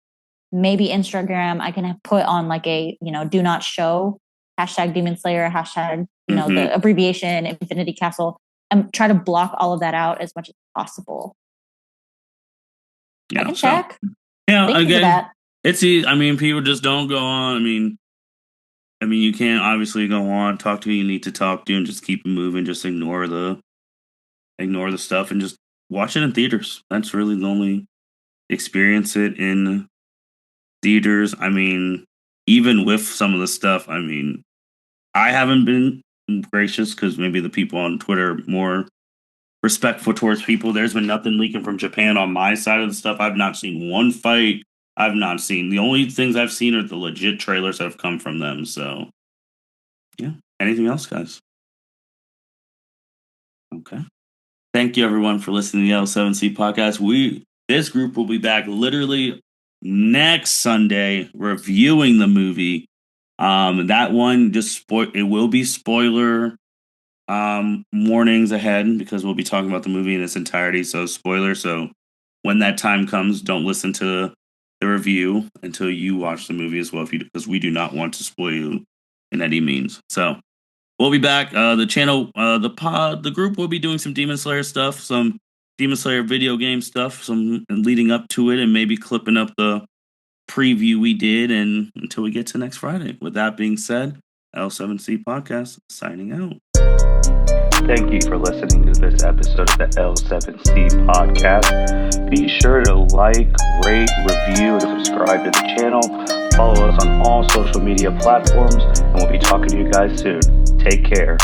maybe Instagram, I can put on like a, do not show hashtag Demon Slayer, hashtag, the abbreviation Infinity Castle, and try to block all of that out as much as possible. Yeah, I can check. Yeah, again, it's easy. I mean, people just don't go on. I mean, you can't obviously go on, talk to who you need to talk to, and just keep moving. Just ignore the stuff and just watch it in theaters. That's really the only experience it in theaters. I mean, even with some of the stuff, I mean, I haven't been gracious because maybe the people on Twitter are more respectful towards people. There's been nothing leaking from Japan on my side of the stuff. I've not seen one fight. I've not seen. The only things I've seen are the legit trailers that have come from them. So, yeah. Anything else, guys? Okay. Thank you, everyone, for listening to the L7C podcast. This group will be back literally next Sunday reviewing the movie. That one it will be spoiler warnings ahead because we'll be talking about the movie in its entirety. So spoiler. So when that time comes, don't listen to the review until you watch the movie as well, because we do not want to spoil you in any means. So we'll be back. The channel, the group will be doing some Demon Slayer stuff, some Demon Slayer video game stuff, some leading up to it, and maybe clipping up the preview we did, and until we get to next Friday. With that being said, L7C Podcast signing out. Thank you for listening to this episode of the L7C Podcast. Be sure to like, rate, review, and subscribe to the channel. Follow us on all social media platforms, and we'll be talking to you guys soon. Take care.